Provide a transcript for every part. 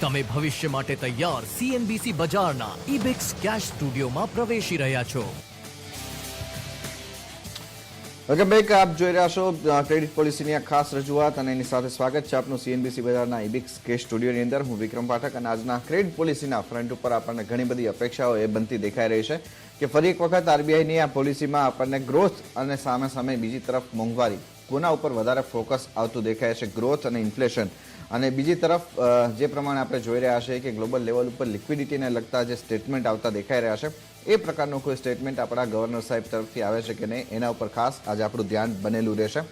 તમે ભવિષ્ય માટે તૈયાર સીએનબીસી બજારના ઇબિક્સ કેશ સ્ટુડિયોમાં પ્રવેશી રહ્યા છો. Welcome back. આપ જોઈ રહ્યા છો ક્રેડિટ પોલિસીની આ ખાસ રજૂઆત અને એની સાથે સ્વાગત છે આપનું સીએનબીસી બજારના ઇબિક્સ કેશ સ્ટુડિયોની અંદર. હું વિક્રમ પાઠક અને આજના ક્રેડિટ પોલિસીના ફ્રન્ટ ઉપર આપણને ઘણી બધી અપેક્ષાઓ એ બનતી દેખાઈ રહી છે કે ફરી એક વખત આરબીઆઈની આ પોલિસીમાં આપણને ગ્રોથ અને સામે સામે બીજી તરફ મોંઘવારી કોના ઉપર વધારે ફોકસ આવતું દેખાય છે, ગ્રોથ અને ઇન્ફ્લેશન. અને બીજી તરફ જે પ્રમાણે આપણે જોઈ રહ્યા છીએ કે ગ્લોબલ લેવલ ઉપર લિક્વિડિટીને લગતા જે સ્ટેટમેન્ટ આવતા દેખાઈ રહ્યા છે એ પ્રકારનું કોઈ સ્ટેટમેન્ટ આપણા ગવર્નર સાહેબ તરફથી આવે છે કે નહીં એના ઉપર ખાસ આજે આપણું ધ્યાન બનેલું રહેશે.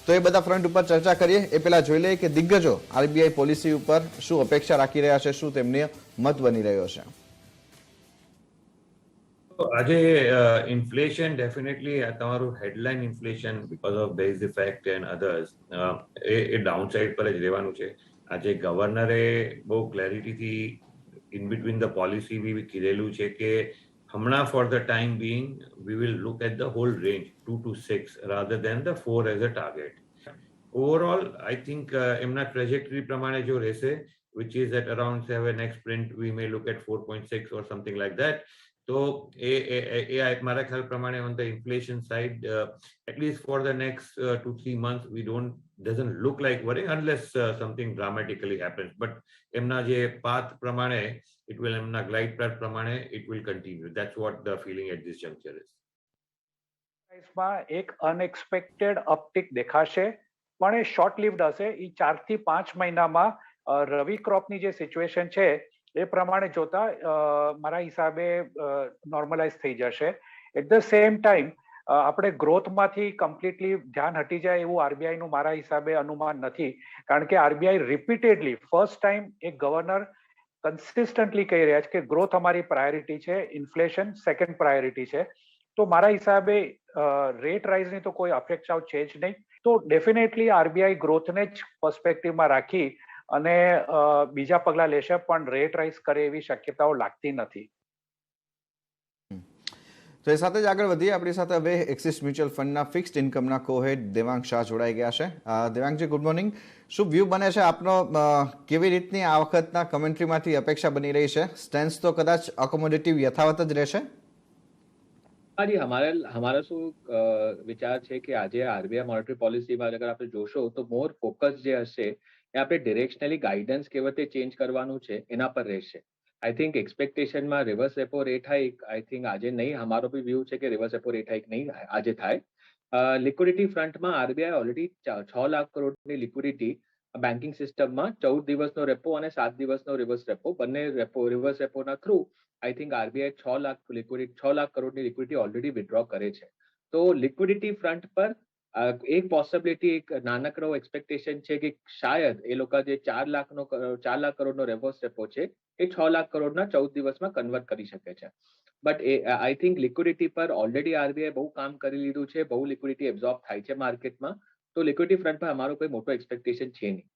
તો એ બધા ફ્રન્ટ ઉપર ચર્ચા કરીએ એ પહેલા જોઈ લઈએ કે દિગ્ગજો આરબીઆઈ પોલિસી ઉપર શું અપેક્ષા રાખી રહ્યા છે, શું તેમની મત બની રહ્યો છે. આજે ઇન્ફ્લેશન ડેફિનેટલી તમારું headline inflation because of base effect and others એ ડાઉન સાઇડ પર જ રહેવાનું છે. આજે ગવર્નરે બહુ ક્લેરિટીથી ઇન બિટવીન ધ પોલિસી બી કીધેલું છે કે હમણાં for the time being we will look at the whole range 2 to 6 rather than the 4 as a target. Overall I think એમના ટ્રેજેક્ટરી પ્રમાણે જો રહેશે which is at around 7x print we may look at 4.6 or something like that. So મારા ખ્યાલ પ્રમાણે on the inflation side at least for the next 2-3 months we doesn't look like worrying unless something dramatically happens, but એમના જે path પ્રમાણે it will એમના glide path પ્રમાણે it will continue. That's what the feeling at this juncture is. પ્રાઇસમાં એક unexpected અપટિક દેખાશે પણ એ short લિવ્ડ હશે. એ 4 થી 5 મહિનામાં રવિ ક્રોપની જે સિચ્યુએશન છે એ પ્રમાણે જોતા મારા હિસાબે નોર્મલાઇઝ થઈ જશે. એટ ધ સેમ ટાઈમ આપણે ગ્રોથમાંથી કમ્પ્લીટલી ધ્યાન હટી જાય એવું આરબીઆઈનું મારા હિસાબે અનુમાન નથી, કારણ કે આરબીઆઈ રિપીટેડલી ફર્સ્ટ ટાઈમ એક ગવર્નર કન્સિસ્ટન્ટલી કહી રહ્યા છે કે ગ્રોથ અમારી પ્રાયોરિટી છે, ઇન્ફ્લેશન સેકન્ડ પ્રાયોરિટી છે. તો મારા હિસાબે રેટ રાઇઝની તો કોઈ અપેક્ષાઓ છે જ નહીં. તો ડેફિનેટલી આરબીઆઈ ગ્રોથને જ પર્સપેક્ટિવમાં રાખી અને બીજા પગલા લેશે, પણ રેટ રાઇઝ કરે એવી શક્યતાઓ લાગતી નથી. તો એ સાથે જ આગળ વધીએ. આપણી સાથે હવે એક્સિસ મ્યુચ્યુઅલ ફંડના ફિક્સ્ડ ઇન્કમના કોહેડ દેવાંગ શાહ જોડાઈ ગયા છે. દેવાંગજી, ગુડ મોર્નિંગ. શું વ્યૂ બને છે આપનો? કેવી રીતની આ વખતના કમેન્ટ્રીમાંથી અપેક્ષા બની રહી છે? સ્ટેન્સ તો કદાચ અકોમોડેટિવ યથાવત જ રહેશે? જી, हमारा શું વિચાર છે કે આજે આરબીઆઈ મોનેટરી પોલિસીમાં અગર આપણે જોશો તો મોર ફોકસ જે હશે એ આપણે ડિરેક્શનલી ગાઈડન્સ કેવી રીતે ચેન્જ કરવાનું છે એના પર રહેશે. આઈ થિંક એક્સપેક્ટેશનમાં reverse repo rate hike I think આજે નહીં. અમારો બી વ્યૂ છે કે રિવર્સ રેપો રેટ હાઇક નહીં આજે થાય. લિક્વિડિટી ફ્રન્ટમાં આરબીઆઈ ઓલરેડી 6 લાખ કરોડની લિક્વિડિટી બેન્કિંગ સિસ્ટમમાં 14 દિવસનો રેપો અને 7 દિવસનો રિવર્સ રેપો બંને રિવર્સ રેપોના through I think RBI 6 lakh કરોડની લિક્વિડિટી ઓલરેડી વિથડ્રો કરે છે. તો લિક્વિડિટી ફ્રન્ટ પર એક પોસિબિલિટી, એક નાનકડો એક્સપેક્ટેશન છે કે શાયદ એ લોકો જે 4 લાખ કરોડનો રિવર્સ રેપો છે એ 6 લાખ કરોડના 14 દિવસમાં કન્વર્ટ કરી શકે છે. બટ આઈ થિંક લિક્વિડિટી પર ઓલરેડી આરબીઆઈ બહુ કામ કરી લીધું છે, બહુ લિક્વિડિટી એબ્ઝોર્બ થાય છે માર્કેટમાં. તો લિક્વિડિટી ફ્રન્ટ પર અમારો કોઈ મોટો એક્સપેક્ટેશન છે નહીં.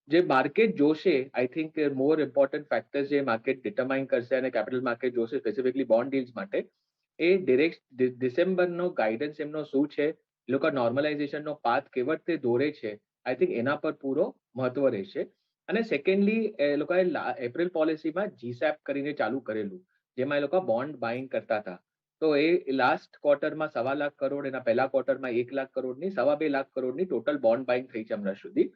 જે માર્કેટ જોશે I think more important factors જે માર્કેટ ડિટરમાઇન કરશે અને કેપિટલ માર્કેટ જોશે સ્પેસિફિકલી બોન્ડ ડીલ્સ માટે એ ડિસેમ્બરનો ગાઈડન્સ એમનો શું છે, એ લોકો નોર્મલાઇઝેશનનો પાથ કેવી રીતે દોરે છે, આઈ થિંક એના પર પૂરો મહત્વ રહેશે. અને સેકન્ડલી એ લોકોએ એપ્રિલ પોલિસીમાં જીસેપ કરીને ચાલુ કરેલું જેમાં એ લોકો બોન્ડ બાઇંગ કરતા હતા. તો એ લાસ્ટ ક્વાર્ટરમાં 1.25 લાખ કરોડ, એના પહેલા ક્વાર્ટરમાં 1 લાખ કરોડની 2.5 લાખ કરોડની ટોટલ બોન્ડ બાઇંગ થઈ છે હમણાં સુધી.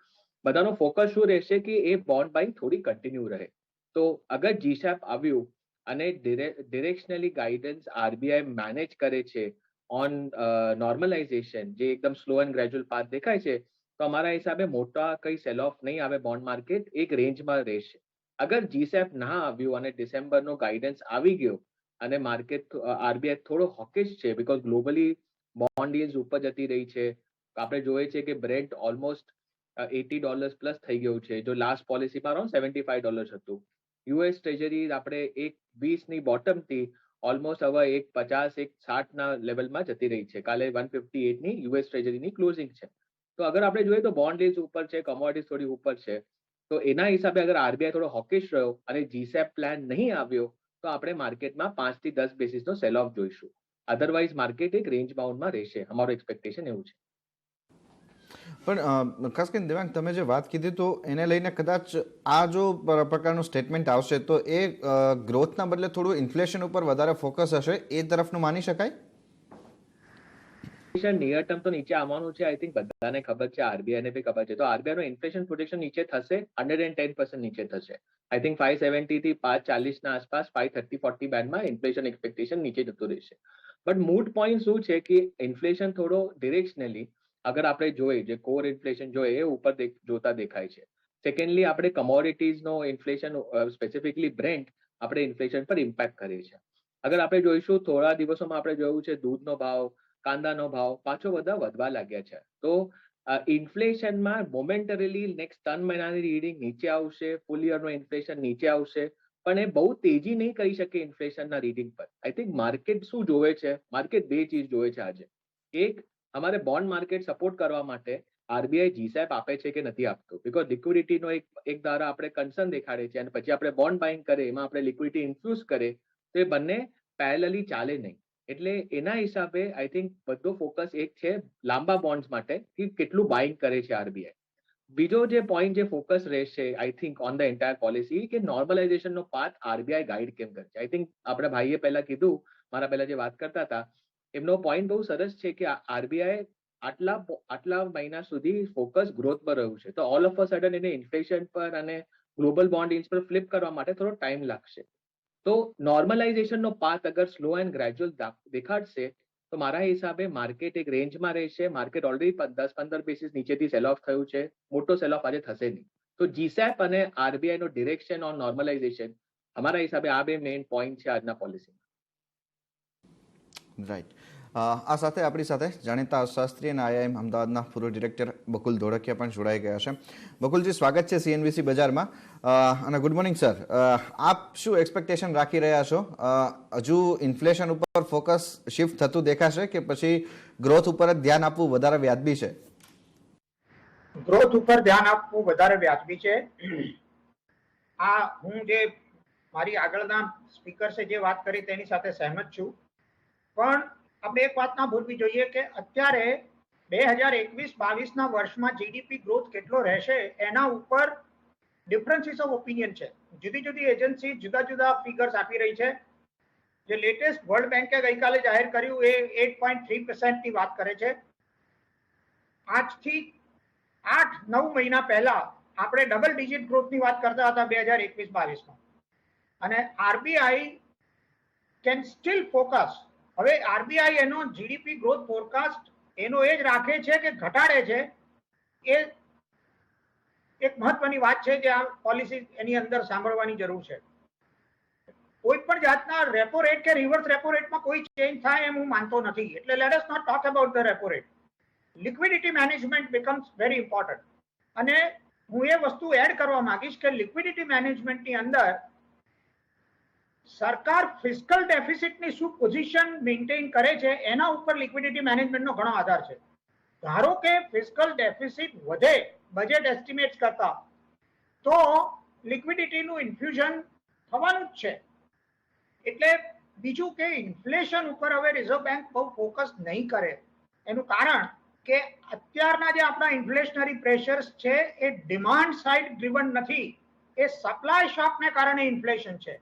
બધાનો ફોકસ શું રહેશે કે એ બોન્ડ બાઇંગ થોડી કન્ટિન્યુ રહે. તો અગર જીસેપ આવ્યું અને ડિરેક્શનલી ગાઈડન્સ આરબીઆઈ મેનેજ કરે છે ઓન નોર્મલાઇઝેશન, જે એકદમ સ્લો એન્ડ ગ્રેજ્યુઅલ પાથ દેખાય છે, તો અમારા હિસાબે મોટા કઈ સેલ ઓફ નહીં આવે, બોન્ડ માર્કેટ એક રેન્જમાં રહેશે. અગર જીસેપ ના આવ્યું અને ડિસેમ્બરનો ગાઈડન્સ આવી ગયો અને માર્કેટ આરબીઆઈ થોડો હોકિશ છે બીકોઝ ગ્લોબલી બોન્ડ યીલ્ડ્સ ઉપર જતી રહી છે. આપણે જોઈએ છે કે બ્રેન્ટ ઓલમોસ્ટ $80 પ્લસ થઈ ગયું છે, જો લાસ્ટ પોલિસીમાં અરાઉન્ડ $75 હતું. યુએસ ટ્રેઝરી આપણે 1.20ની બોટમથી ઓલમોસ્ટ હવે 1.50 1.60ના લેવલમાં જતી રહી છે. કાલે 158ની યુએસ ટ્રેઝરીની ક્લોઝિંગ છે. તો અગર આપણે જોઈએ તો બોન્ડ યીલ્ડ્સ ઉપર છે, કોમોડિટીઝ થોડી ઉપર છે. તો એના હિસાબે અગર આરબીઆઈ થોડો હોકિશ રહ્યો અને જીસેપ પ્લાન નહીં આવ્યો તો આપણે માર્કેટમાં 5 થી 10 બેસિસનો સેલ ઓફ જોઈશું. અધરવાઇઝ માર્કેટ એક રેન્જ બાઉન્ડમાં રહેશે, અમારું એક્સપેક્ટેશન એવું છે. પણ ખાસ કરીને દેવાંગ તમે જે વાત કીધી તો એને લઈને કદાચ આ જો પ્રકારનું સ્ટેટમેન્ટ આવશે તો એ ગ્રોથના બદલે થોડું ઇન્ફ્લેશન ઉપર વધારે ફોકસ હશે એ તરફનું માની શકાય? નિયર ટર્મ તો નીચે આવવાનું છે. આઈ થિંક બધાને ખબર છે, આરબીઆઈ ને બી ખબર છે. તો આરબીઆઈ નો ઇન્ફ્લેશન પ્રોટેક્શન નીચે થશે, 110% નીચે થશે. આઈ થિંક 570 થી 540 ના આસપાસ 530-40 બેન્ડમાં ઇન્ફ્લેશન એક્સપેક્ટેશન નીચે જતું રહેશે. બટ મૂડ પોઈન્ટ શું છે કે ઇન્ફ્લેશન થોડો ડિરેક્શનલી અગર આપણે જોઈએ, જે કોર ઇન્ફ્લેશન જોઈએ એ ઉપર જોતા દેખાય છે. સેકન્ડલી આપણે કમોડિટીઝનો ઇન્ફ્લેશન, સ્પેસિફિકલી બ્રેન્ટ, આપણે ઇન્ફ્લેશન પર ઇમ્પેક્ટ કરે છે. અગર આપણે જોઈશું થોડા દિવસોમાં આપણે જોયું છે દૂધનો ભાવ, કાંદાનો ભાવ પાછો વધવા લાગ્યા છે. તો ઇન્ફ્લેશનમાં મોમેન્ટરીલી નેક્સ્ટ 3 મહિનાની રીડિંગ નીચે આવશે, ફૂલ યરનો ઇન્ફ્લેશન નીચે આવશે, પણ એ બહુ તેજી નહીં કરી શકે ઇન્ફ્લેશનના રીડિંગ પર. આઈ થિંક માર્કેટ શું જોવે છે, માર્કેટ બે ચીજ જોવે છે આજે. એક, અમારે બોન્ડ માર્કેટ સપોર્ટ કરવા માટે આરબીઆઈ જીસેપ આપે છે કે નથી આપતું, બીકોઝ લિક્વિડિટીનો એક ધારા આપણે કન્સર્ન દેખાડે છે અને પછી આપણે બોન્ડ બાઇંગ કરે, એમાં આપણે લિક્વિડિટી ઇન્ફ્યુઝ કરે, તો એ બંને પેરેલલી ચાલે નહીં. એટલે એના હિસાબે આઈ થિંક બધો ફોકસ એક છે લાંબા બોન્ડ્સ માટે કે કેટલું બાઇંગ કરે છે આરબીઆઈ. બીજો જે પોઈન્ટ જે ફોકસ રહેશે I think on the entire policy કે નોર્મલાઇઝેશનનો પાથ આરબીઆઈ ગાઈડ કેમ કરશે. આઈ થિંક આપણા ભાઈએ પહેલા કીધું, મારા પહેલા જે વાત કરતા હતા, એમનો પોઈન્ટ બહુ સરસ છે કે આરબીઆઈ આટલા મહિના સુધી ફોકસ ગ્રોથ પર રહ્યું છે, તો ઓલ ઓફ અ સડન એને ઇન્ફ્લેશન પર અને ગ્લોબલ બોન્ડ ઇલ્ડ્સ પર ફ્લિપ કરવા માટે થોડો ટાઈમ લાગશે. તો નોર્મલાઇઝેશનનો પાથ અગર સ્લો એન્ડ ગ્રેજ્યુઅલ દેખાડશે તો મારા હિસાબે માર્કેટ એક રેન્જમાં રહેશે. માર્કેટ ઓલરેડી 10-15 બેસિસ નીચેથી સેલ ઓફ થયું છે, મોટો સેલ ઓફ આજે થશે નહીં. તો જીસેપ અને આરબીઆઈ નો ડિરેક્શન ઓન નોર્મલાઇઝેશન અમારા હિસાબે આ બે મેઇન પોઈન્ટ છે આજના પોલિસીમાં. રાઈટ. આ સાથે આપણી સાથે જાણીતા અર્થશાસ્ત્રી અને આઈઆઈએમ અમદાવાદના પૂર્વ ડિરેક્ટર બકુલ ધોળકિયા પણ જોડાઈ ગયા છે. બકુલજી, સ્વાગત છે સીએનબીસી બજારમાં. અને ગુડ મોર્નિંગ સર. આપ શું એક્સપેક્ટેશન રાખી રહ્યા છો? હજુ ઇન્ફ્લેશન ઉપર ફોકસ શિફ્ટ થતું દેખાશે કે પછી ગ્રોથ ઉપર જ ધ્યાન આપવું વધારે વ્યાજબી છે? ગ્રોથ ઉપર ધ્યાન આપવું વધારે વ્યાજબી છે. આ હું જે મારી આગળના સ્પીકર છે જે વાત કરી તેની સાથે સહેમત છું, પણ આપણે એક વાત ના ભૂલવી જોઈએ કે અત્યારે 2021-22 ના વર્ષમાં જીડીપી ગ્રોથ કેટલો રહેશે એના ઉપર ડિફરન્સીસ ઓફ ઓપિનિયન છે. જુદી જુદી એજન્સી જુદા જુદા ફિગર્સ આપી રહી છે. જે લેટેસ્ટ વર્લ્ડ બેંકે ગઈકાલે જાહેર કર્યું એ 8.3% ની વાત કરે છે. આજથી 8-9 મહિના પહેલા આપણે ડબલ ડિજિટ ગ્રોથની વાત કરતા હતા 2021-22માં, અને આરબીઆઈ કેન સ્ટીલ ફોકસ. હવે આરબીઆઈ એનો જીડીપી ગ્રોથ ફોરકાસ્ટ એનો એ જ રાખે છે કે ઘટાડે છે, એ એક મહત્વની વાત છે જે આ પોલિસી એની અંદર સાંભળવાની જરૂર છે. કોઈ પણ જાતના રેપો રેટ કે રિવર્સ રેપો રેટમાં કોઈ ચેન્જ થાય એમ હું માનતો નથી. એટલે let us not talk about the repo rate. Liquidity management becomes very important. અને હું એ વસ્તુ એડ કરવા માંગીશ કે લિક્વિડિટી મેનેજમેન્ટની અંદર સરકાર ફિસ્કલ ડેફિસિટની શું પોઝિશન મેન્ટેન કરે છે એના ઉપર લિક્વિડિટી મેનેજમેન્ટનો ઘણો આધાર છે. ધારો કે ફિસ્કલ ડેફિસિટ વધે બજેટ એસ્ટિમેટ્સ કરતા, તો લિક્વિડિટીનું ઇન્ફ્યુઝન થવાનું જ છે. એટલે બીજું કે ઇન્ફ્લેશન ઉપર હવે રિઝર્વ બેંક બહુ ફોકસ નહીં કરે. એનું કારણ કે અત્યારના જે આપણા ઇન્ફ્લેશનરી પ્રેશર્સ છે એ ડિમાન્ડ સાઇડ ડ્રીવન નથી, એ સપ્લાય શોકને કારણે ઇન્ફ્લેશન છે.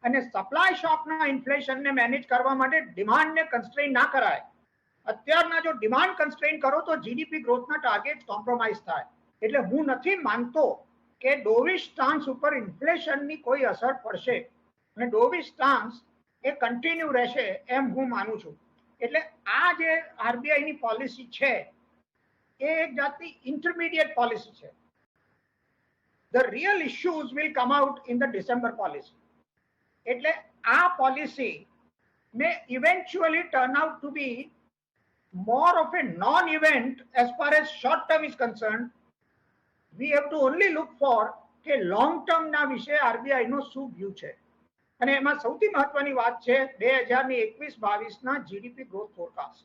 અને સપ્લાય શોકના ઇન્ફ્લેશનને મેનેજ કરવા માટે ડિમાન્ડને કન્સ્ટ્રેઇન ના કરાય. અત્યારના જો ડિમાન્ડ કન્સ્ટ્રેઇન કરો તો જીડીપી ગ્રોથના ટાર્ગેટ કોમ્પ્રોમાઇઝ થાય. એટલે હું નથી માનતો કે ડોવિશ સ્ટાન્સ ઉપર ઇન્ફ્લેશનની કોઈ અસર પડશે, અને ડોવિશ સ્ટાન્સ એ કન્ટિન્યુ રહેશે એમ હું માનું છું. એટલે આ જે આરબીઆઈની પોલિસી છે એ એક જાતની ઇન્ટરમીડિયેટ પોલિસી છે. The real issues will come out in the December policy. એટલે આ policy may eventually turn out to be more of a non-event as far as short term is concerned. We have to only look for કે long term ના વિશે RBI નો શું view છે. અને એમાં સૌથી મહત્વની વાત છે 2021-22 ના જીડીપી ગ્રોથ ફોરકાસ્ટ.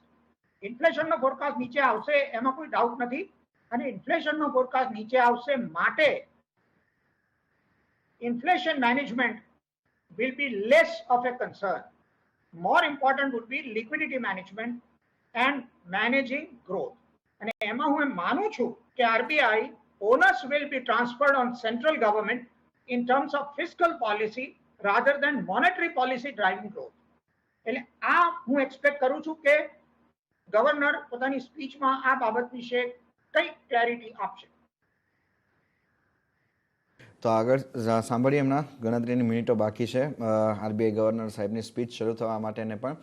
ઇન્ફ્લેશનનો ફોરકાસ્ટ નીચે આવશે એમાં કોઈ ડાઉટ નથી, અને ઇન્ફ્લેશનનો ફોરકાસ્ટ નીચે આવશે માટે inflation management will be less of a concern. More important would be liquidity management and managing growth. અને એમાં હું એમ માનું છું કે RBI onus will be transferred on central government in terms of fiscal policy rather than monetary policy driving growth. એટલે આ હું expect કરું છું કે ગવર્નર પોતાની સ્પીચમાં આ બાબત વિશે કઈ ક્લેરિટી આપશે. તો આગળ સાંભળીએ એમના ગણતરીની મિનિટો બાકી છે આરબીઆઈ ગવર્નર સાહેબની સ્પીચ શરૂ થવા માટેને પણ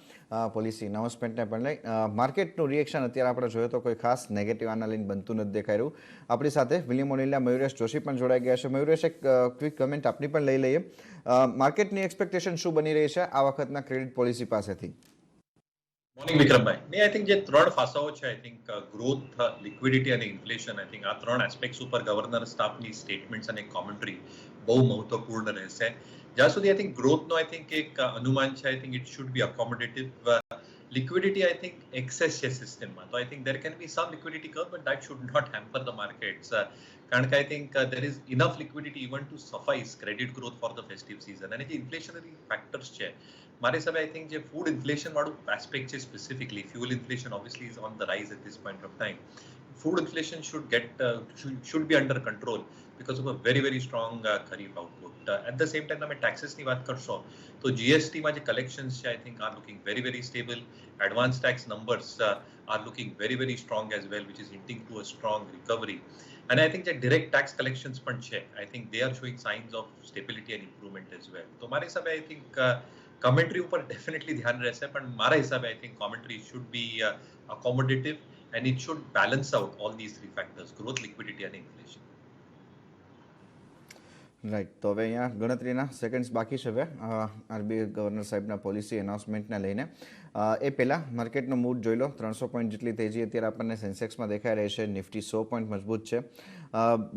પોલિસી અનાઉન્સમેન્ટને પણ લઈ માર્કેટનું રિએક્શન અત્યારે આપણે જોઈએ તો કોઈ ખાસ નેગેટિવ આના લઈને બનતું નથી દેખાઈ રહ્યું. આપણી સાથે વિલિયમ ઓનિલના મયુરેશ જોશી પણ જોડાઈ ગયા છે. મયુરેશ, એક ક્વિક કમેન્ટ આપની પણ લઈ લઈએ. માર્કેટની એક્સપેક્ટેશન શું બની રહી છે આ વખતના ક્રેડિટ પોલિસી પાસેથી? મોર્નિંગ વિક્રમભાઈ. આઈ થિંક જે ત્રણ ફાસાઓ છે, આઈ થિંક ગ્રોથ, લિક્વિડિટી અને ઇન્ફ્લેશન, આઈ થિંક આ ત્રણ એસ્પેક્ટ્સ ઉપર ગવર્નર સ્ટાફની સ્ટેટમેન્ટ્સ અને કોમેન્ટ્રી બહુ મહત્વપૂર્ણ રહેશે. જ્યાં સુધી આઈ થિંક ગ્રોથનો આઈ થિંક એક અનુમાન છે, I think it should be accommodative. Liquidity I think excess છે સિસ્ટમમાં, તો I think there can be some liquidity curve but that should not hamper the markets, કારણ કે I think there is enough liquidity even to suffice credit growth for the festive season. અને જે inflationary factors છે મારા હિસાબે I think જે food inflation વાળું aspect છે, specifically fuel inflation obviously is on the rise at this point of time. Food inflation should be under control because of a very very strong kharif output. At the same time, તમે taxes ની વાત કરશો તો GST માં જે collections છે, I think are looking very very stable. Advance tax numbers are looking very very strong as well, which is hinting to a strong recovery. And I think that direct tax collections પણ છે, I think they are showing signs of stability and improvement as well. તો મારા હિસાબે I think commentary ઉપર definitely ધ્યાન રહેશે, પણ મારા હિસાબે I think commentary should be accommodative and it should balance out all these three factors: growth, liquidity and inflation. Right. તો હવે અહીંયા ગણતરીના સેકન્ડ્સ બાકી છે હવે આરબીઆઈ ગવર્નર સાહેબના પોલિસી એનાઉન્સમેન્ટને લઈને. એ પહેલાં માર્કેટનો મૂડ જોઈ લો. 300 પોઈન્ટ જેટલી તેજી અત્યારે આપણને સેન્સેક્સમાં દેખાઈ રહી છે. નિફ્ટી 100 પોઈન્ટ મજબૂત છે.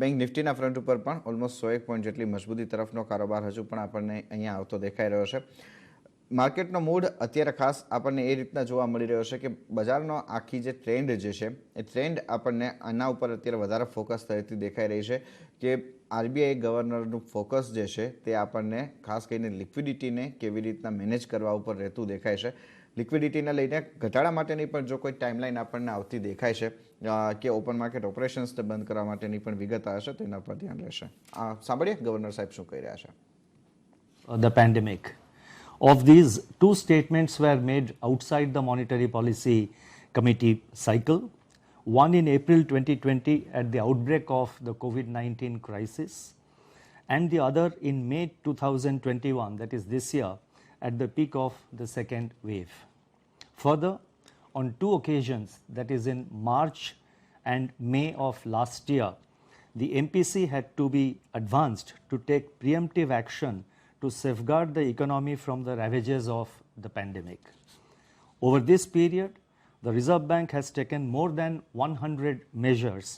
બેંક નિફ્ટીના ફ્રન્ટ ઉપર પણ ઓલમોસ્ટ 101 પોઈન્ટ જેટલી મજબૂતી તરફનો કારોબાર હજુ પણ આપણને અહીંયા આવતો દેખાઈ રહ્યો છે. માર્કેટનો મૂડ અત્યારે ખાસ આપણને એ રીતના જોવા મળી રહ્યો છે કે બજારનો આખી જે ટ્રેન્ડ જે છે એ ટ્રેન્ડ આપણને આના ઉપર અત્યારે વધારે ફોકસ થતી દેખાઈ રહી છે કે આરબીઆઈ ગવર્નરનું ફોકસ જે છે તે આપણને ખાસ કરીને લિક્વિડિટીને કેવી રીતના મેનેજ કરવા ઉપર રહેતું દેખાય છે. લિક્વિડિટીને લઈને ઘટાડા માટેની પણ જો કોઈ ટાઈમલાઈન આપણને આવતી દેખાય છે કે ઓપન માર્કેટ ઓપરેશન્સને બંધ કરવા માટેની પણ વિગત હશે તો એના પર ધ્યાન રહેશે. સાંભળીએ ગવર્નર સાહેબ શું કહી રહ્યા છે. The pandemic. Of these, two statements were made outside the Monetary Policy Committee cycle. One in April 2020 at the outbreak of the COVID-19 crisis, and the other in May 2021, that is this year, at the peak of the second wave. Further, on two occasions, that is in March and May of last year, the MPC had to be advanced to take preemptive action to safeguard the economy from the ravages of the pandemic. Over this period, the Reserve Bank has taken more than 100 measures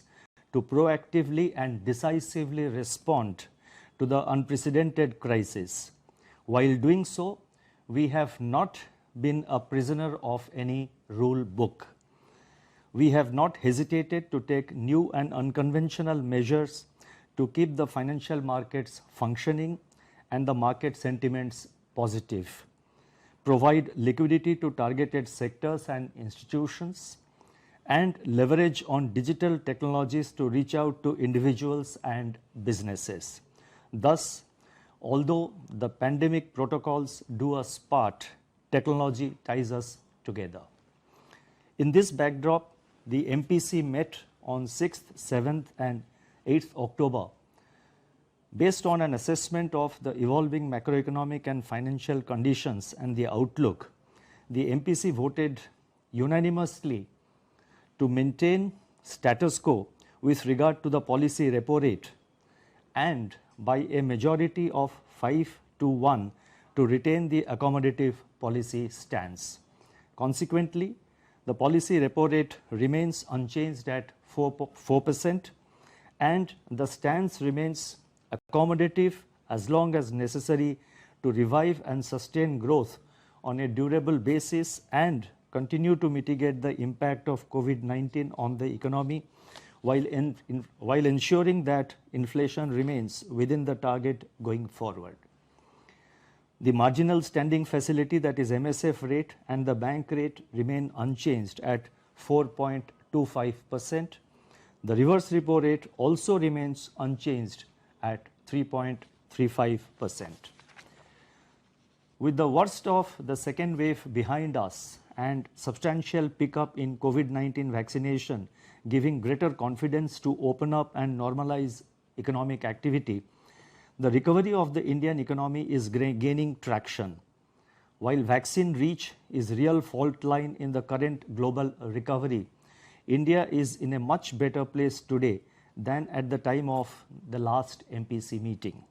to proactively and decisively respond to the unprecedented crisis. While doing so, we have not been a prisoner of any rule book. We have not hesitated to take new and unconventional measures to keep the financial markets functioning and the market sentiments positive, provide liquidity to targeted sectors and institutions, and leverage on digital technologies to reach out to individuals and businesses. Thus, although the pandemic protocols do us part, technology ties us together. In this backdrop, the MPC met on 6th, 7th and 8th October. Based on an assessment of the evolving macroeconomic and financial conditions and the outlook, the MPC voted unanimously to maintain status quo with regard to the policy repo rate and by a majority of 5-1 to retain the accommodative policy stance. Consequently, the policy repo rate remains unchanged at 4% and the stance remains accommodative as long as necessary to revive and sustain growth on a durable basis and continue to mitigate the impact of COVID-19 on the economy while ensuring that inflation remains within the target going forward. The marginal standing facility, that is MSF rate, and the bank rate remain unchanged at 3.25%. The reverse repo rate also remains unchanged at 3.35%. With the worst of the second wave behind us and substantial pickup in COVID-19 vaccination giving greater confidence to open up and normalize economic activity, the recovery of the Indian economy is gaining traction. While vaccine reach is real fault line in the current global recovery, India is in a much better place today than at the time of the last MPC meeting.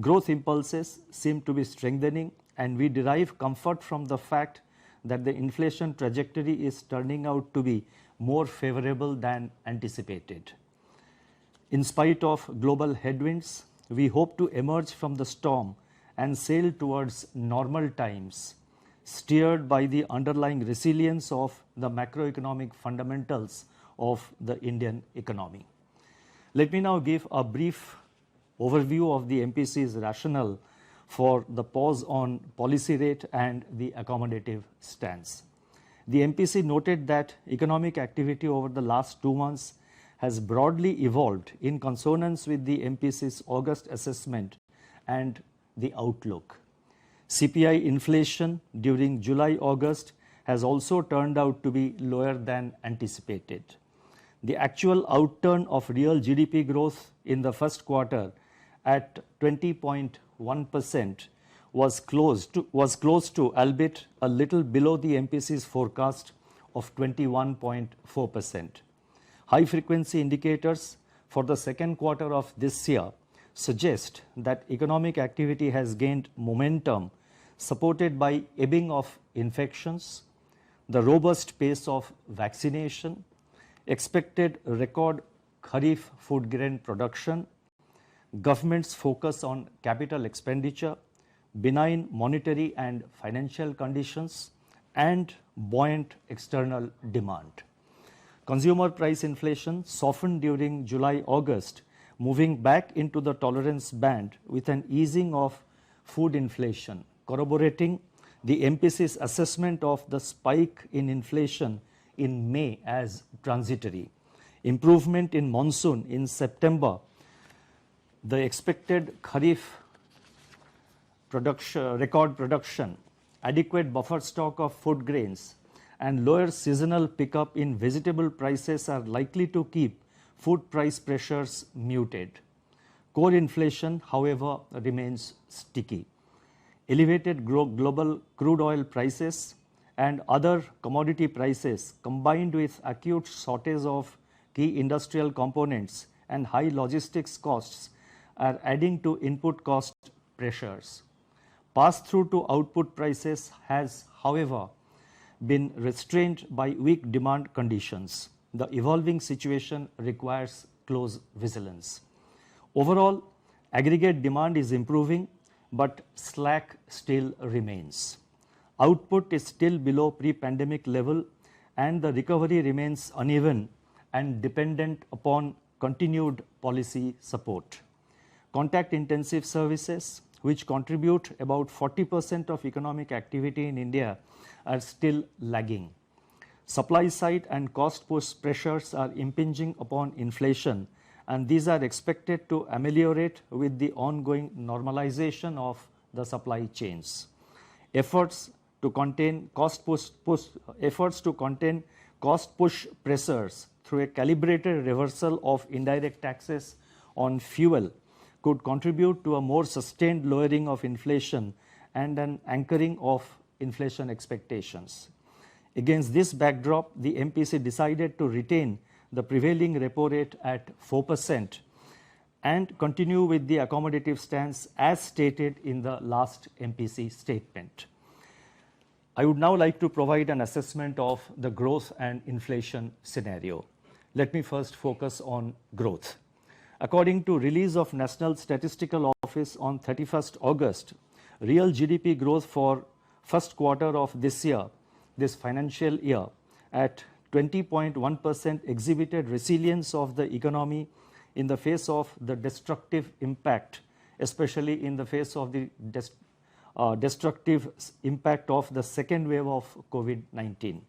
Growth impulses seem to be strengthening, and we derive comfort from the fact that the inflation trajectory is turning out to be more favorable than anticipated. In spite of global headwinds, we hope to emerge from the storm and sail towards normal times, steered by the underlying resilience of the macroeconomic fundamentals of the Indian economy. Let me now give a brief overview of the MPC's rationale for the pause on policy rate and the accommodative stance. The MPC noted that economic activity over the last 2 months has broadly evolved in consonance with the MPC's August assessment and the outlook. CPI inflation during July-August has also turned out to be lower than anticipated. The actual outturn of real GDP growth in the first quarter at 20.1% was close to, albeit a little below the MPC's forecast of 21.4%. High-frequency indicators for the second quarter of this year suggest that economic activity has gained momentum, supported by ebbing of infections, the robust pace of vaccination, expected record Kharif food grain production, government's focus on capital expenditure, benign monetary and financial conditions, and buoyant external demand. Consumer price inflation softened during July-August, moving back into the tolerance band with an easing of food inflation, corroborating the MPC's assessment of the spike in inflation in May as transitory. Improvement in monsoon in September, the expected Kharif record production, adequate buffer stock of food grains, and lower seasonal pickup in vegetable prices are likely to keep food price pressures muted. Core inflation, however, remains sticky. Elevated global crude oil prices and other commodity prices, combined with acute shortage of key industrial components and high logistics costs, are adding to input cost pressures. Pass-through to output prices has, however, been restrained by weak demand conditions. The evolving situation requires close vigilance. Overall, aggregate demand is improving, but slack still remains. Output is still below pre-pandemic level, and the recovery remains uneven and dependent upon continued policy support. Contact-intensive services, which contribute about 40% of economic activity in India, are still lagging. Supply side and cost push pressures are impinging upon inflation, and these are expected to ameliorate with the ongoing normalization of the supply chains. Efforts to contain cost push pressures through a calibrated reversal of indirect taxes on fuel could contribute to a more sustained lowering of inflation and an anchoring of inflation expectations. Against this backdrop, the MPC decided to retain the prevailing repo rate at 4% and continue with the accommodative stance as stated in the last MPC statement. I would now like to provide an assessment of the growth and inflation scenario. Let me first focus on growth. According to release of National Statistical Office on 31st August, real GDP growth for first quarter of this financial year, at 20.1% exhibited resilience of the economy in the face of the destructive impact, especially in the face of the destructive impact of the second wave of COVID-19.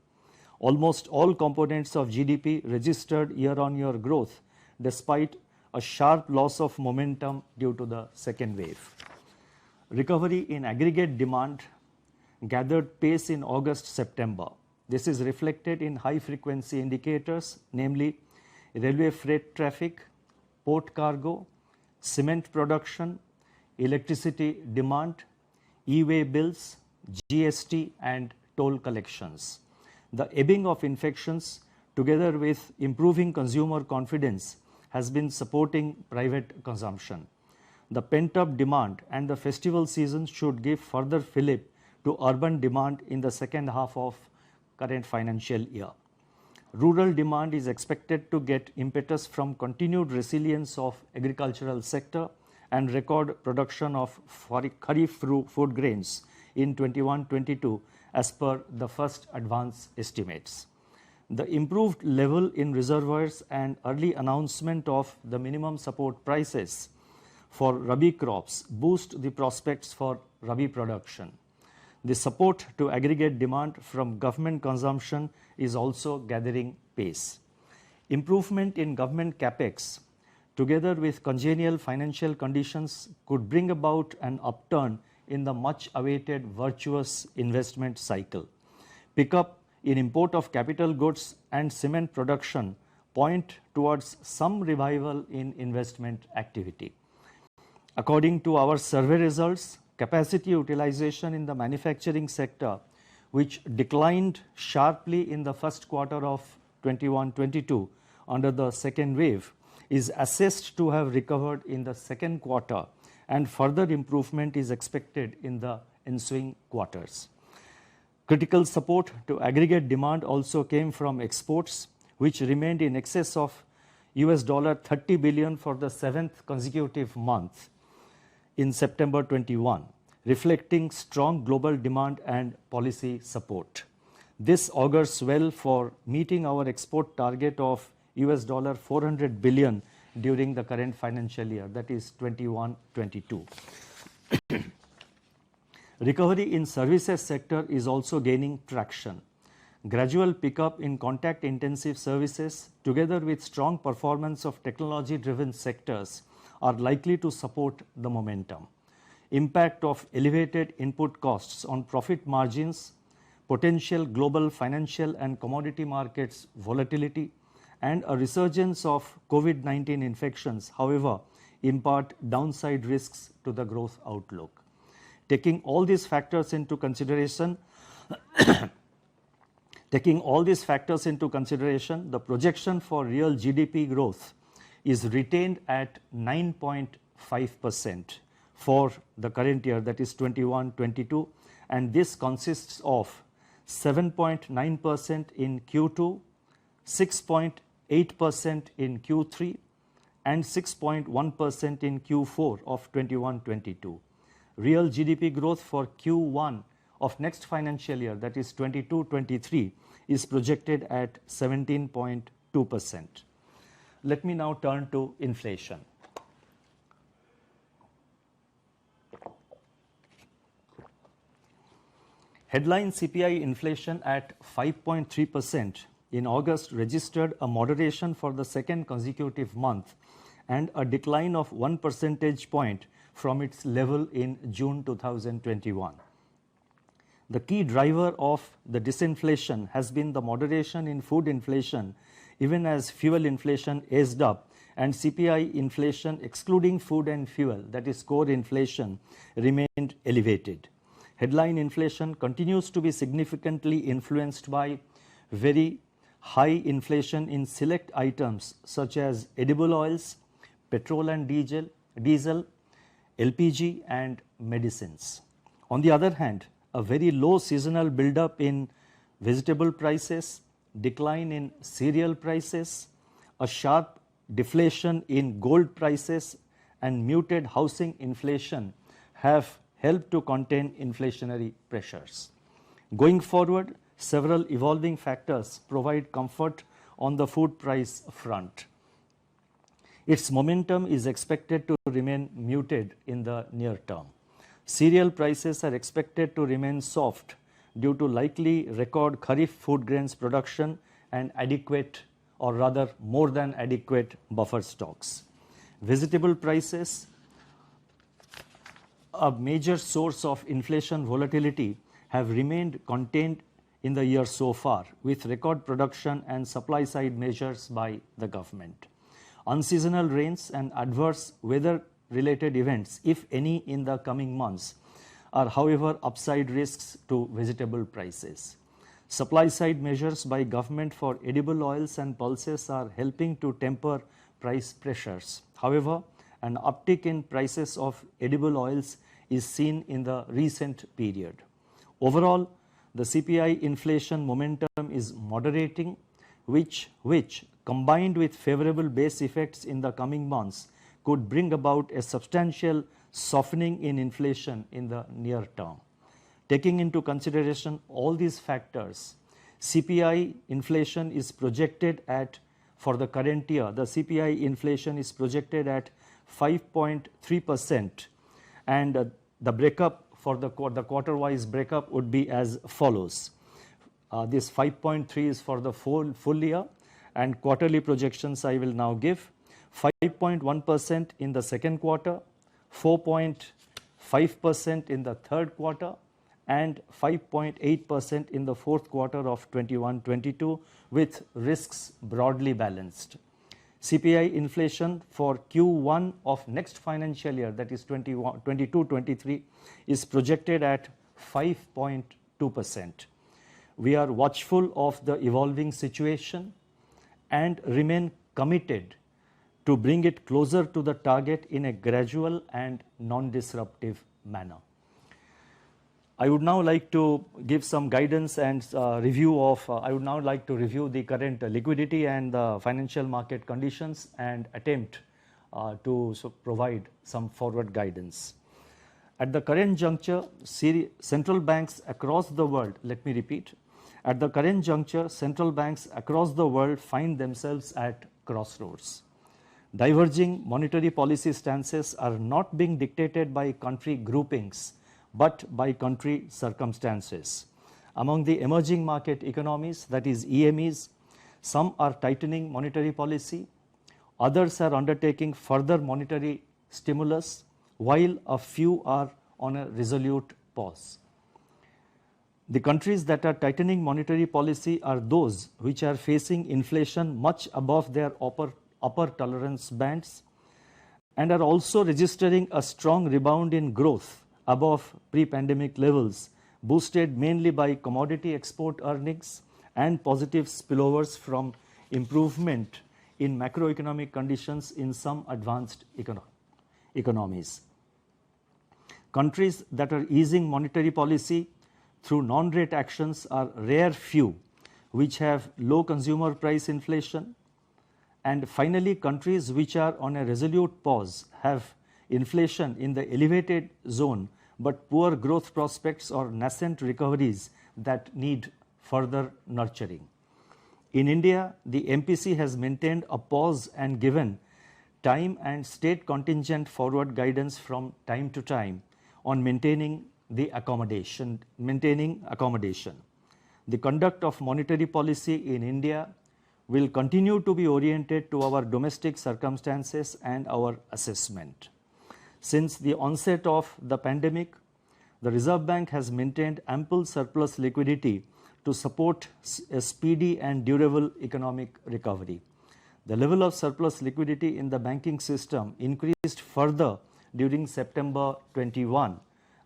Almost all components of GDP registered year-on-year growth despite a sharp loss of momentum due to the second wave. Recovery in aggregate demand gathered pace in August-September. This is reflected in high-frequency indicators, namely railway freight traffic, port cargo, cement production, electricity demand, e-way bills, GST and toll collections. The ebbing of infections together with improving consumer confidence has been supporting private consumption. The pent-up demand and the festival season should give further fillip to urban demand in the second half of current financial year. Rural demand is expected to get impetus from continued resilience of agricultural sector and record production of kharif food grains in 21-22 as per the first advance estimates. The improved level in reservoirs and early announcement of the minimum support prices for Rabi crops boost the prospects for Rabi production. The support to aggregate demand from government consumption is also gathering pace. Improvement in government capex together with congenial financial conditions could bring about an upturn in the much awaited virtuous investment cycle. Pickup in import of capital goods and cement production point towards some revival in investment activity. According to our survey results, capacity utilization in the manufacturing sector, which declined sharply in the first quarter of 21-22 under the second wave, is assessed to have recovered in the second quarter, and further improvement is expected in the ensuing quarters. Critical support to aggregate demand also came from exports, which remained in excess of $30 billion for the seventh consecutive month in September 21, reflecting strong global demand and policy support. This augurs well for meeting our export target of $400 billion during the current financial year, that is 21-22. Recovery in services sector is also gaining traction. Gradual pickup in contact intensive services together with strong performance of technology driven sectors are likely to support the momentum. Impact of elevated input costs on profit margins, potential global financial and commodity markets volatility, and a resurgence of COVID-19 infections, however, impart downside risks to the growth outlook. Taking all these factors into consideration, the projection for real GDP growth is retained at 9.5% for the current year, that is 21-22, and this consists of 7.9% in Q2, 6.8% in Q3, and 6.1% in Q4 of 21-22. Real GDP growth for Q1 of next financial year, that is 22-23, is projected at 17.2%. Let me now turn to inflation. Headline CPI inflation at 5.3% in August registered a moderation for the second consecutive month and a decline of 1 percentage point from its level in June 2021. The key driver of the disinflation has been the moderation in food inflation, even as fuel inflation eased up and CPI inflation excluding food and fuel, that is core inflation, remained elevated. Headline inflation continues to be significantly influenced by very high inflation in select items such as edible oils, petrol and diesel, LPG and medicines. On the other hand, a very low seasonal buildup in vegetable prices, decline in cereal prices, a sharp deflation in gold prices and muted housing inflation have helped to contain inflationary pressures. Going forward, several evolving factors provide comfort on the food price front. Its momentum is expected to remain muted in the near term. Cereal prices are expected to remain soft due to likely record Kharif food grains production and adequate, or rather more than adequate, buffer stocks. Vegetable prices, a major source of inflation volatility, have remained contained in the year so far, with record production and supply side measures by the government. Unseasonal rains and adverse weather related events, if any, in the coming months are, however, upside risks to vegetable prices. Supply side measures by government for edible oils and pulses are helping to temper price pressures. However, an uptick in prices of edible oils is seen in the recent period. Overall, the CPI inflation momentum is moderating, which combined with favorable base effects in the coming months could bring about a substantial softening in inflation in the near term. Taking into consideration all these factors, CPI inflation is projected at, for the current year, the CPI inflation is projected at 5.3%, and the breakup for the quarter-wise breakup would be as follows. This 5.3 is for the full year, and quarterly projections I will now give. 5.1% in the second quarter, 4.5% in the third quarter, and 5.8% in the fourth quarter of 21-22, with risks broadly balanced. CPI inflation for Q1 of next financial year, that is 22-23, is projected at 5.2%. We are watchful of the evolving situation and remain committed to bring it closer to the target in a gradual and non-disruptive manner. I would now like to give some guidance and review of, I would now like to review the current liquidity and the financial market conditions and attempt to provide some forward guidance. At the current juncture, central banks across the world, let me repeat, at the current juncture, central banks across the world find themselves at crossroads. Diverging monetary policy stances are not being dictated by country groupings, but by country circumstances. Among the emerging market economies, that is EMEs, some are tightening monetary policy, others are undertaking further monetary stimulus, while a few are on a resolute pause. The countries that are tightening monetary policy are those which are facing inflation much above their upper tolerance bands and are also registering a strong rebound in growth above pre-pandemic levels, boosted mainly by commodity export earnings and positive spillovers from improvement in macroeconomic conditions in some advanced economies. Countries that are easing monetary policy through non-rate actions are rare few, which have low consumer price inflation. And finally, countries which are on a resolute pause have inflation in the elevated zone, but poor growth prospects or nascent recoveries that need further nurturing. In India, the MPC has maintained a pause and given time and state contingent forward guidance from time to time on maintaining accommodation. The conduct of monetary policy in India will continue to be oriented to our domestic circumstances and our assessment. Since the onset of the pandemic, the Reserve Bank has maintained ample surplus liquidity to support a speedy and durable economic recovery. The level of surplus liquidity in the banking system increased further during September 21,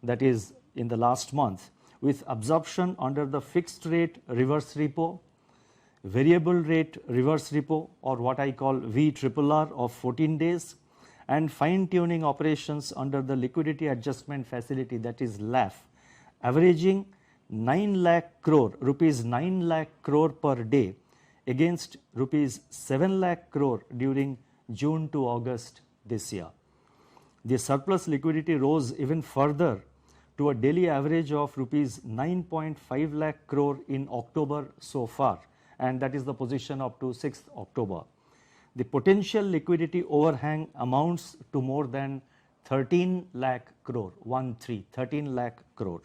that is in the last month, with absorption under the fixed rate reverse repo, variable rate reverse repo, or what I call VRRR, of 14 days, and fine-tuning operations under the liquidity adjustment facility, that is LAF, averaging 9 lakh crore, rupees 9 lakh crore per day against rupees 7 lakh crore during June to August this year. The surplus liquidity rose even further to a daily average of rupees 9.5 lakh crore in October so far, and that is the position up to 6th October. The potential liquidity overhang amounts to more than 13 lakh crore, 13 lakh crore.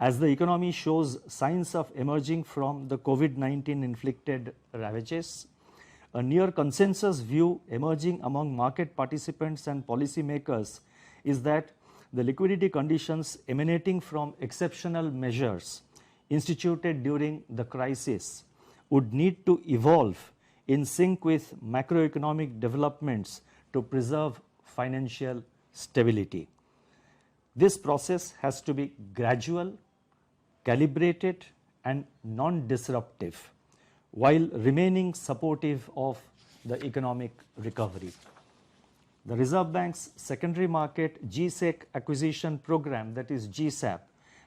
As the economy shows signs of emerging from the COVID-19 inflicted ravages, a near consensus view emerging among market participants and policymakers is that the liquidity conditions emanating from exceptional measures instituted during the crisis would need to evolve in sync with macroeconomic developments to preserve financial stability. This process has to be gradual, calibrated and non-disruptive while remaining supportive of the economic recovery. The Reserve Bank's secondary market GSEC acquisition program, that is GSAP,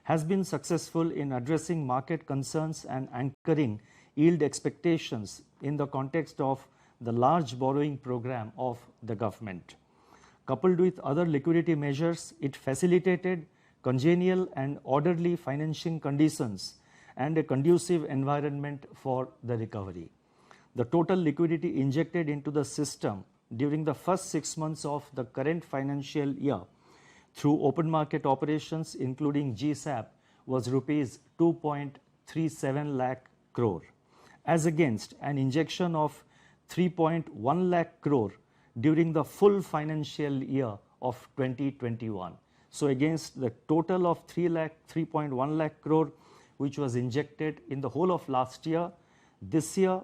has been successful in addressing market concerns and anchoring yield expectations in the context of the large borrowing program of the government. Coupled with other liquidity measures, it facilitated congenial and orderly financing conditions and a conducive environment for the recovery. The total liquidity injected into the system during the first 6 months of the current financial year through open market operations including GSAP was rupees 2.37 lakh crore as against an injection of 3.1 lakh crore during the full financial year of 2021. So against the total of 3.1 lakh crore which was injected in the whole of last year, this year,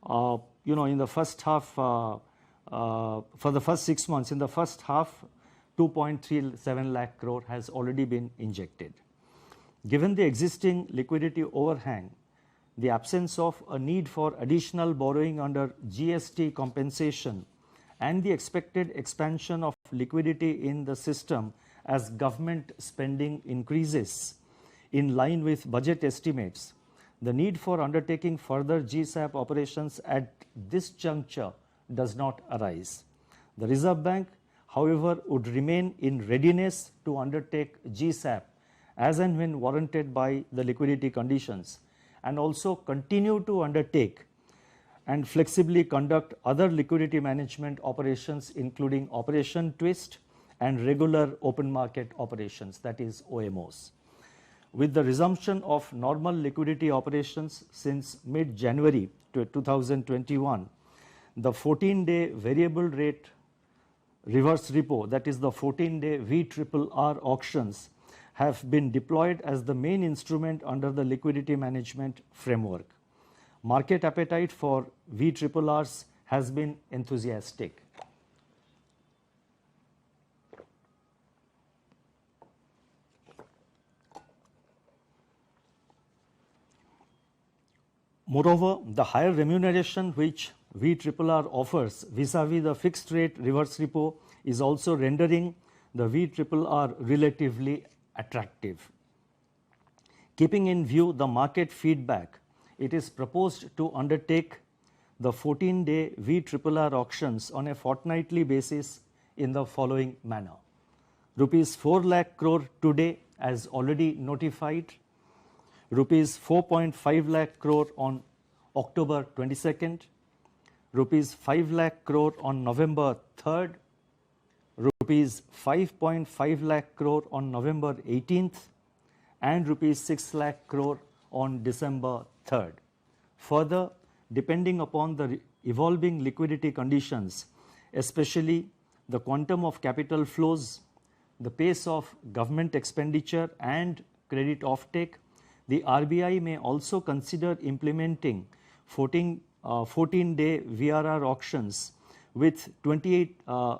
in the first half, for the first 6 months, in the first half, 2.37 lakh crore has already been injected. Given the existing liquidity overhang, the absence of a need for additional borrowing under GST compensation and the expected expansion of liquidity in the system as government spending increases in line with budget estimates, the need for undertaking further GSAP operations at this juncture does not arise. The Reserve Bank, however, would remain in readiness to undertake GSAP as and when warranted by the liquidity conditions, and also continue to undertake and flexibly conduct other liquidity management operations including Operation Twist and regular open market operations, that is OMOs. With the resumption of normal liquidity operations since mid-January 2021, the 14-day variable rate reverse repo, that is the 14-day VRRR auctions, have been deployed as the main instrument under the liquidity management framework. Market appetite for VRRRs has been enthusiastic. Moreover, the higher remuneration which VRRR offers vis-a-vis the fixed rate reverse repo is also rendering the VRRR relatively attractive. Keeping in view the market feedback, it is proposed to undertake the 14-day VRRR auctions on a fortnightly basis in the following manner. Rupees 4 lakh crore today as already notified, rupees 4.5 lakh crore on October 22nd, rupees 5 lakh crore on November 3rd, rupees 5.5 lakh crore on November 18th, and rupees 6 lakh crore on December 3rd. Further, depending upon the evolving liquidity conditions, especially the quantum of capital flows, the pace of government expenditure and credit offtake, the RBI may also consider implementing 14-day VRR auctions with the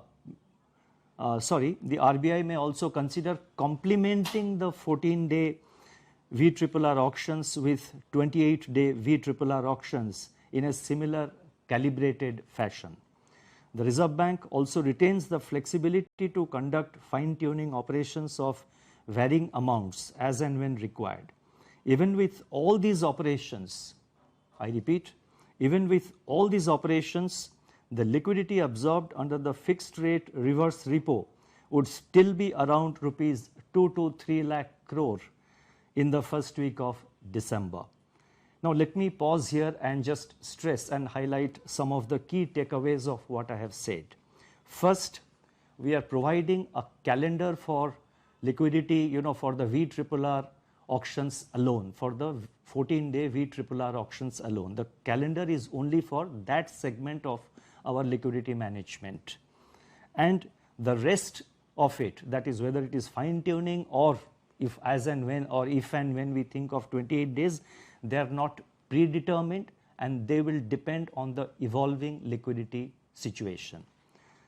RBI may also consider complementing the 14-day VRRR auctions with 28-day VRRR auctions in a similar calibrated fashion. The Reserve Bank also retains the flexibility to conduct fine-tuning operations of varying amounts as and when required. Even with all these operations, I repeat, even with all these operations, the liquidity absorbed under the fixed rate reverse repo would still be around rupees 2 to 3 lakh crore in the first week of December. Now let me pause here and just stress and highlight some of the key takeaways of what I have said. First, we are providing a calendar for liquidity, for the VRRR auctions alone, for the 14-day VRRR auctions alone. The calendar is only for that segment of our liquidity management. And the rest of it, that is whether it is fine tuning or if and when we think of 28 days, they are not predetermined and they will depend on the evolving liquidity situation.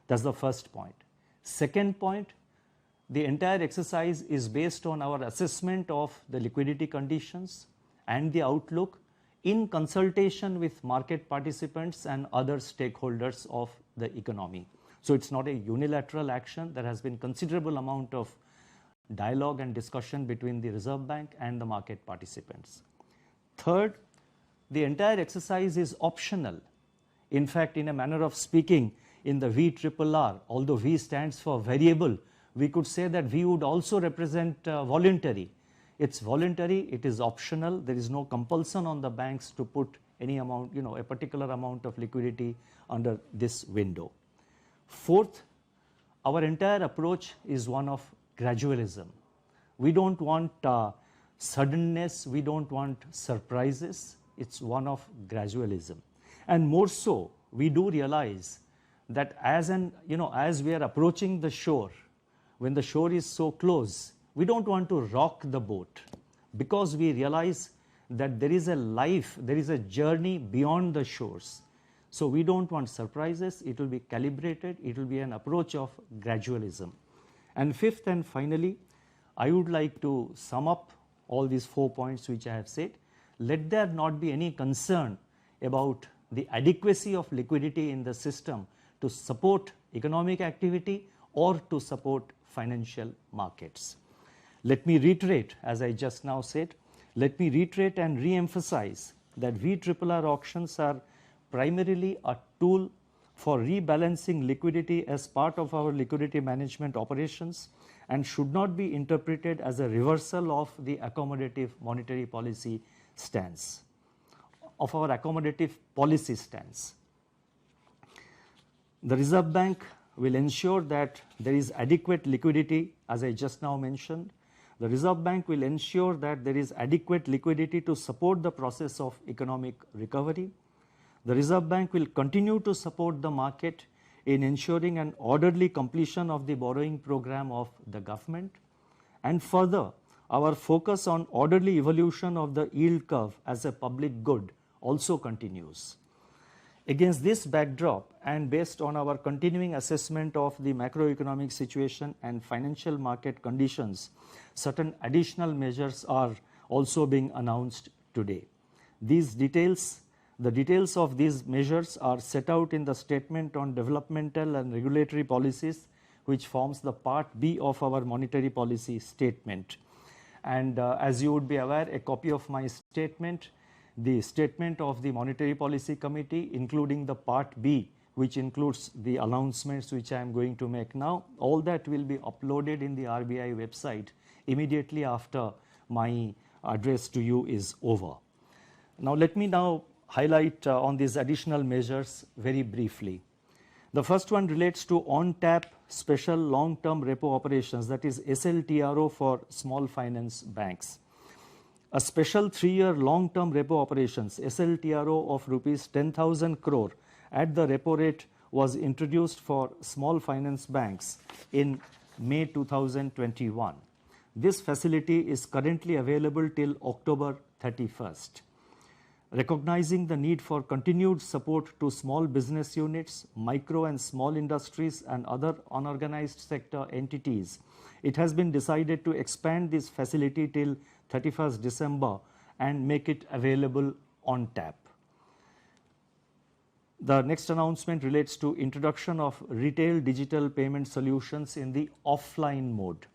That's the first point. Second point, the entire exercise is based on our assessment of the liquidity conditions and the outlook in consultation with market participants and other stakeholders of the economy. So it's not a unilateral action. There has been considerable amount of dialogue and discussion between the Reserve Bank and the market participants. Third, the entire exercise is optional. In fact, in a manner of speaking, in the VRRR, although V stands for variable, we could say that V would also represent voluntary. It's voluntary, it is optional, there is no compulsion on the banks to put any amount, a particular amount of liquidity under this window. Fourth, our entire approach is one of gradualism. We don't want suddenness, we don't want surprises, it's one of gradualism. And more so, we do realize that as we are approaching the shore, when the shore is so close, we don't want to rock the boat, because we realize that there is a life, there is a journey beyond the shores. So we don't want surprises, it will be calibrated, it will be an approach of gradualism. And fifth and finally, I would like to sum up all these 4 points which I have said. Let there not be any concern about the adequacy of liquidity in the system to support economic activity or to support financial markets. Let me reiterate, as I just now said, let me reiterate and re-emphasize that VRRR auctions are primarily a tool for rebalancing liquidity as part of our liquidity management operations and should not be interpreted as a reversal of the accommodative monetary policy stance, of our accommodative policy stance. The Reserve Bank will ensure that there is adequate liquidity, as I just now mentioned. The Reserve Bank will ensure that there is adequate liquidity to support the process of economic recovery. The Reserve Bank will continue to support the market in ensuring an orderly completion of the borrowing program of the government. And further, our focus on orderly evolution of the yield curve as a public good also continues. Against this backdrop and based on our continuing assessment of the macroeconomic situation and financial market conditions, certain additional measures are also being announced today. The details of these measures are set out in the Statement on Developmental and Regulatory Policies, which forms the Part B of our monetary policy statement. And as you would be aware, a copy of my statement, the statement of the Monetary Policy Committee, including the Part B, which includes the announcements which I am going to make now, all that will be uploaded in the RBI website immediately after my address to you is over. Now let me now highlight on these additional measures very briefly. The first one relates to on-tap special long-term repo operations, that is SLTRO for small finance banks. A special 3-year long-term repo operations, SLTRO of rupees 10,000 crore at the repo rate was introduced for small finance banks in May 2021. This facility is currently available till October 31st. Recognizing the need for continued support to small business units, micro and small industries and other unorganized sector entities, it has been decided to expand this facility till 31st December and make it available on tap. The next announcement relates to introduction of retail digital payment solutions in the offline mode.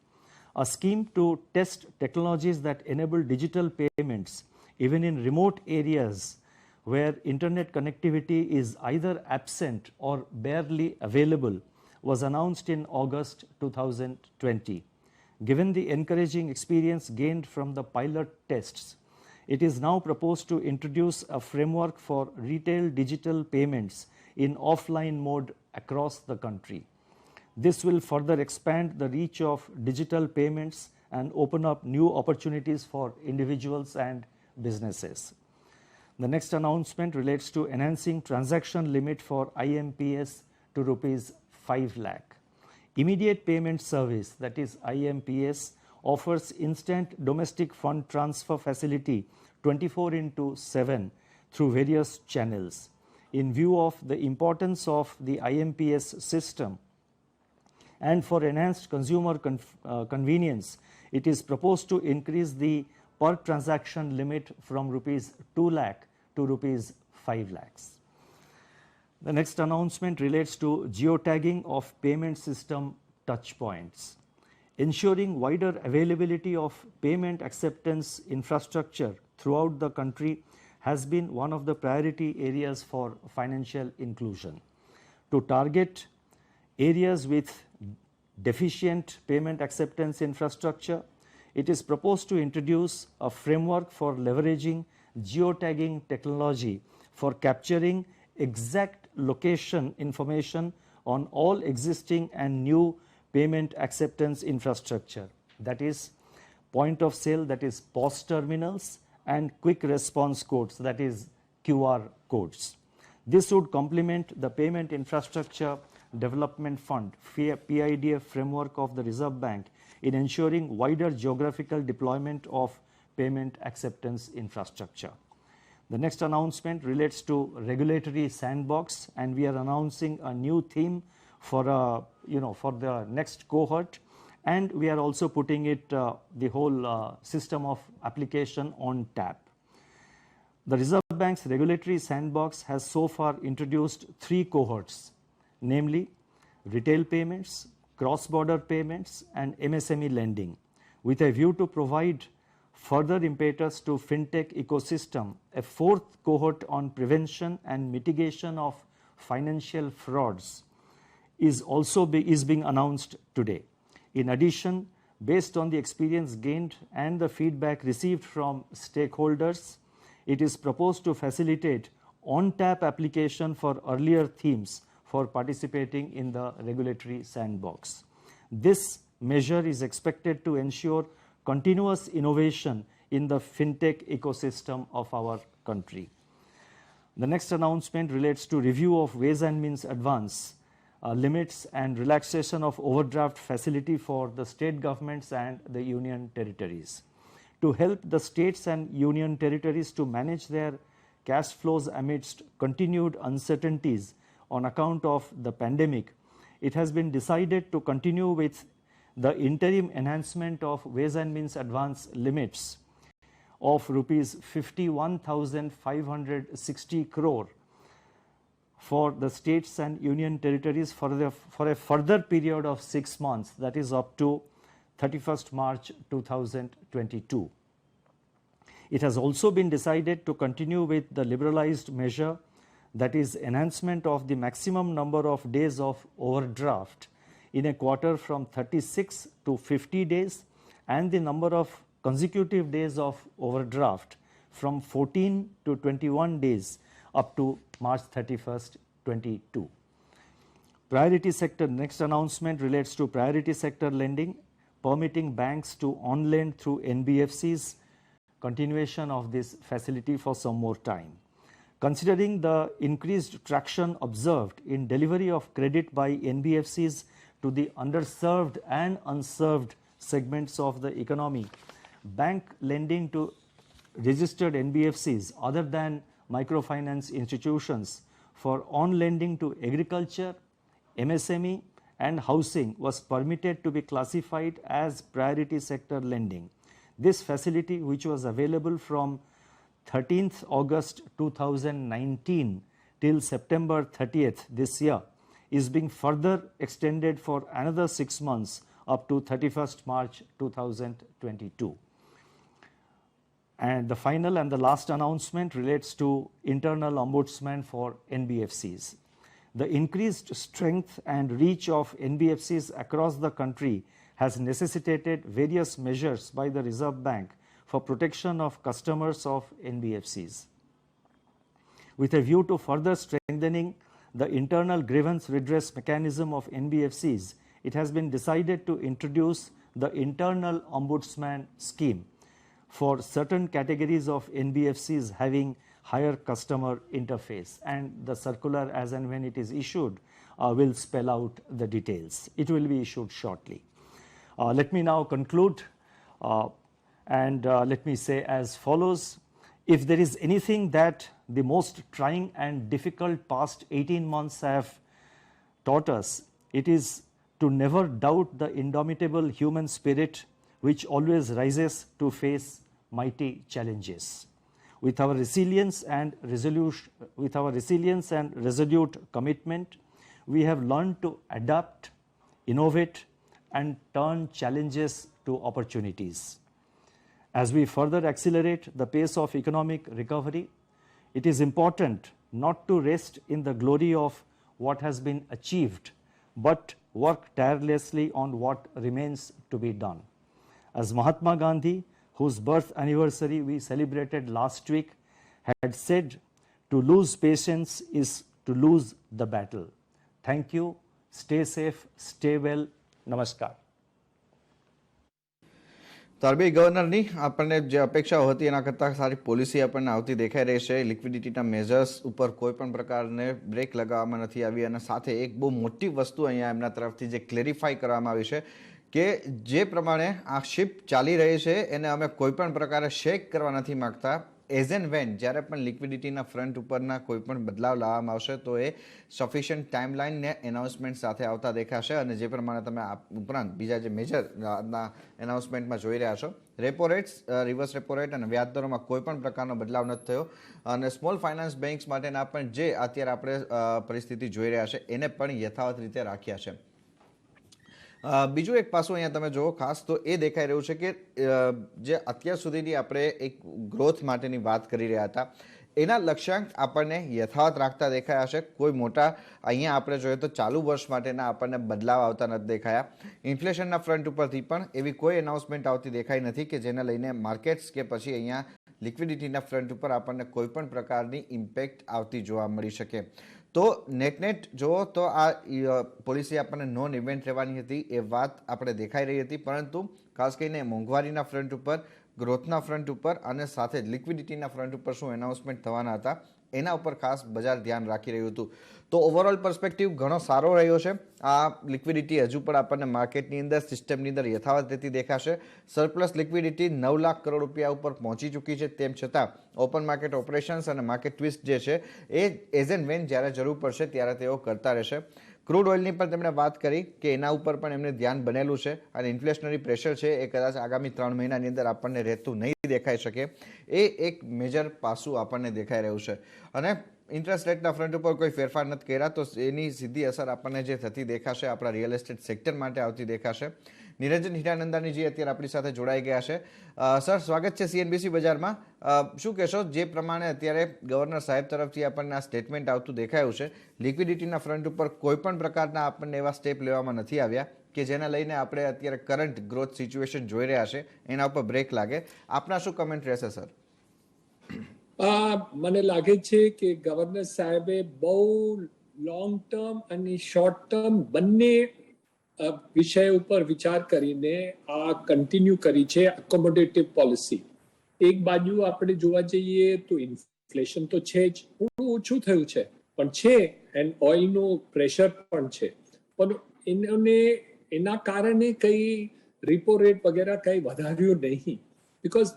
A scheme to test technologies that enable digital payments even in remote areas where internet connectivity is either absent or barely available was announced in August 2020. Given the encouraging experience gained from the pilot tests, it is now proposed to introduce a framework for retail digital payments in offline mode across the country. This will further expand the reach of digital payments and open up new opportunities for individuals and businesses. The next announcement relates to enhancing transaction limit for IMPS to rupees 5 lakh. Immediate Payment Service, that is IMPS, offers instant domestic fund transfer facility 24/7 through various channels. In view of the importance of the IMPS system and for enhanced consumer convenience, it is proposed to increase the per transaction limit from rupees 2 lakh to rupees 5 lakhs. The next announcement relates to geotagging of payment system touchpoints. Ensuring wider availability of payment acceptance infrastructure throughout the country has been one of the priority areas for financial inclusion. To target areas with deficient payment acceptance infrastructure, it is proposed to introduce a framework for leveraging geotagging technology for capturing exact location information on all existing and new payment acceptance infrastructure, that is point of sale, that is POS terminals, and quick response codes, that is QR codes. This would complement the Payment Infrastructure Development Fund PIDF framework of the Reserve Bank in ensuring wider geographical deployment of payment acceptance infrastructure. The next announcement relates to regulatory sandbox, and we are announcing a new theme for for the next cohort, and we are also putting it the whole system of application on tap. The Reserve Bank's regulatory sandbox has so far introduced 3 cohorts, namely retail payments, cross-border payments, and MSME lending, with a view to provide further impetus to fintech ecosystem. A 4th cohort on prevention and mitigation of financial frauds is being announced today. In addition, based on the experience gained and the feedback received from stakeholders, it is proposed to facilitate on-tap application for earlier themes for participating in the regulatory sandbox. This measure is expected to ensure continuous innovation in the fintech ecosystem of our country. The next announcement relates to review of Ways and Means advance limits and relaxation of overdraft facility for the state governments and the union territories. To help the states and union territories to manage their cash flows amidst continued uncertainties on account of the pandemic, it has been decided to continue with the interim enhancement of Ways and Means advance limits of rupees 51,560 crore for the states and union territories for a further period of 6 months, that is up to 31st March 2022. It has also been decided to continue with the liberalized measure, that is enhancement of the maximum number of days of overdraft in a quarter from 36 to 50 days, and the number of consecutive days of overdraft from 14 to 21 days up to March 31st, 2022. Priority sector, next announcement relates to priority sector lending, permitting banks to on-lend through NBFCs, continuation of this facility for some more time. Considering the increased traction observed in delivery of credit by NBFCs to the underserved and unserved segments of the economy, bank lending to registered NBFCs other than microfinance institutions for on-lending to agriculture, MSME, and housing was permitted to be classified as priority sector lending. This facility, which was available from 13th August 2019 till September 30th this year, is being further extended for another 6 months up to 31st March 2022. And the final and the last announcement relates to internal ombudsman for NBFCs. The increased strength and reach of NBFCs across the country has necessitated various measures by the Reserve Bank for protection of customers of NBFCs. With a view to further strengthening the internal grievance redress mechanism of NBFCs, it has been decided to introduce the internal ombudsman scheme for certain categories of NBFCs having higher customer interface, and the circular as and when it is issued will spell out the details. It will be issued shortly. Let me now conclude and let me say as follows. If there is anything that the most trying and difficult past 18 months have taught us, it is to never doubt the indomitable human spirit which always rises to face mighty challenges. With our resilience and resolute commitment, we have learned to adapt, innovate, and turn challenges to opportunities. As we further accelerate the pace of economic recovery, it is important not to rest in the glory of what has been achieved, but work tirelessly on what remains to be done. As Mahatma Gandhi, whose birth anniversary we celebrated last week, had said, to lose patience is to lose the battle. Thank you. Stay safe, stay well. Namaskar. તો RBI ગવર્નરની આપણને જે અપેક્ષાઓ હતી એના કરતાં સારી policy આપણને આવતી દેખાઈ રહી છે. લિક્વિડિટીના મેજર્સ ઉપર કોઈ પણ પ્રકારને બ્રેક લગાવવામાં નથી આવી, અને સાથે એક બહુ મોટી વસ્તુ અહીંયા એમના તરફથી જે ક્લેરિફાઈ કરવામાં આવી છે કે જે પ્રમાણે આ શિપ ચાલી રહી છે એને અમે કોઈ પણ પ્રકારે શેક કરવા નથી માગતા. એઝ એન્ડ વેન જ્યારે પણ લિક્વિડિટીના ફ્રન્ટ ઉપરના કોઈ પણ બદલાવ લાવવામાં આવશે તો એ સફિશિયન્ટ ટાઈમલાઇન ને એનાઉન્સમેન્ટ સાથે આવતા દેખાશે. અને જે પ્રમાણે તમે ઉપરાંત બીજા જે મેજર એનાઉન્સમેન્ટમાં જોઈ રહ્યા છો, repo rates, reverse repo rate અને વ્યાજદરોમાં કોઈ પણ પ્રકારનો બદલાવ નથી થયો. અને સ્મોલ ફાઇનાન્સ બેન્ક્સ માટેના પણ જે અત્યારે આપણે પરિસ્થિતિ જોઈ રહ્યા છે એને પણ યથાવત રીતે રાખ્યા છે. બીજું એક પાસું અહીંયા તમે જુઓ ખાસ તો એ દેખાઈ રહ્યું છે કે જે અત્યાર સુધીની આપણે એક ગ્રોથ માટેની વાત કરી રહ્યા હતા એના લક્ષ્યાંક આપણને યથાવત રાખતા દેખાયા છે. કોઈ મોટા અહીંયા આપણે જોઈએ તો ચાલુ વર્ષ માટેના આપણને બદલાવ આવતા નથી દેખાયા. ઇન્ફ્લેશનના ફ્રન્ટ ઉપરથી પણ એવી કોઈ એનાઉન્સમેન્ટ આવતી દેખાઈ નથી કે જેને લઈને માર્કેટ્સ કે પછી અહીંયા લિક્વિડિટીના ફ્રન્ટ ઉપર આપણને કોઈ પણ પ્રકારની ઇમ્પેક્ટ આવતી જોવા મળી શકે. તો નેટ જુઓ તો આ પોલિસી આપણને નોન ઇવેન્ટ રહેવાની હતી એ વાત આપણે દેખાઈ રહી હતી, પરંતુ ખાસ કરીને મોંઘવારીના ફ્રન્ટ ઉપર, ગ્રોથના ફ્રન્ટ ઉપર અને સાથે લિક્વિડિટીના ફ્રન્ટ ઉપર શું એનાઉન્સમેન્ટ થવાના હતા એના ઉપર ખાસ બજાર ધ્યાન રાખી રહ્યું હતું. તો ઓવરઓલ પર્સપેક્ટિવ ઘણો સારો રહ્યો છે. આ લિક્વિડિટી હજુ પણ આપણને માર્કેટની અંદર, સિસ્ટમની અંદર યથાવત રહેતી દેખાશે. સરપ્લસ લિક્વિડિટી 9 લાખ કરોડ રૂપિયા ઉપર પહોંચી ચૂકી છે. તેમ છતાં ઓપન માર્કેટ ઓપરેશન્સ અને માર્કેટ ટ્વિસ્ટ જે છે એ એઝ એન્ડ વેન જ્યારે જરૂર પડશે ત્યારે તેઓ કરતા રહેશે. ક્રૂડ ઓઇલની પણ તેમણે વાત કરી કે એના ઉપર પણ એમને ધ્યાન બનેલું છે અને ઇન્ફ્લેશનરી પ્રેશર છે એ કદાચ આગામી 3 મહિનાની અંદર આપણને રહેતું નહીં દેખાઈ શકે. એ એક મેજર પાસું આપણને દેખાઈ રહ્યું છે. અને ઇન્ટરેસ્ટ રેટના ફ્રન્ટ ઉપર કોઈ ફેરફાર નથી કર્યા તો એની સીધી અસર આપણને જે થતી દેખાશે આપણા રિયલ એસ્ટેટ સેક્ટર માટે આવતી દેખાશે. નિરંજન હીરાનંદાનીજી અત્યારે આપણી સાથે જોડાઈ ગયા છે. સર, સ્વાગત છે CNBC બજારમાં. શું કહેશો, જે પ્રમાણે અત્યારે ગવર્નર સાહેબ તરફથી આપણને આ સ્ટેટમેન્ટ આવતું દેખાયું છે, લિક્વિડિટીના ફ્રન્ટ ઉપર કોઈ પણ પ્રકારના આપણને એવા સ્ટેપ લેવામાં નથી આવ્યા કે જેને લઈને આપણે અત્યારે કરંટ ગ્રોથ સિચ્યુએશન જોઈ રહ્યા છે એના ઉપર બ્રેક લાગે. આપના શું કમેન્ટ રહેશે સર? મને લાગે છે કે ગવર્નર સાહેબે બહુ લોંગ ટર્મ અને શોર્ટ ટર્મ બંને વિષય ઉપર વિચાર કરીને આ કન્ટિન્યુ કરી છે એકોમોડેટિવ પોલિસી. એક બાજુ આપણે જોવા જઈએ તો ઇન્ફ્લેશન તો છે જ, થોડું ઓછું થયું છે પણ છે, એન્ડ ઓઇલનું પ્રેશર પણ છે, પણ એના કારણે કઈ રિપો રેટ વગેરે કઈ વધાર્યું નહીં. બિકોઝ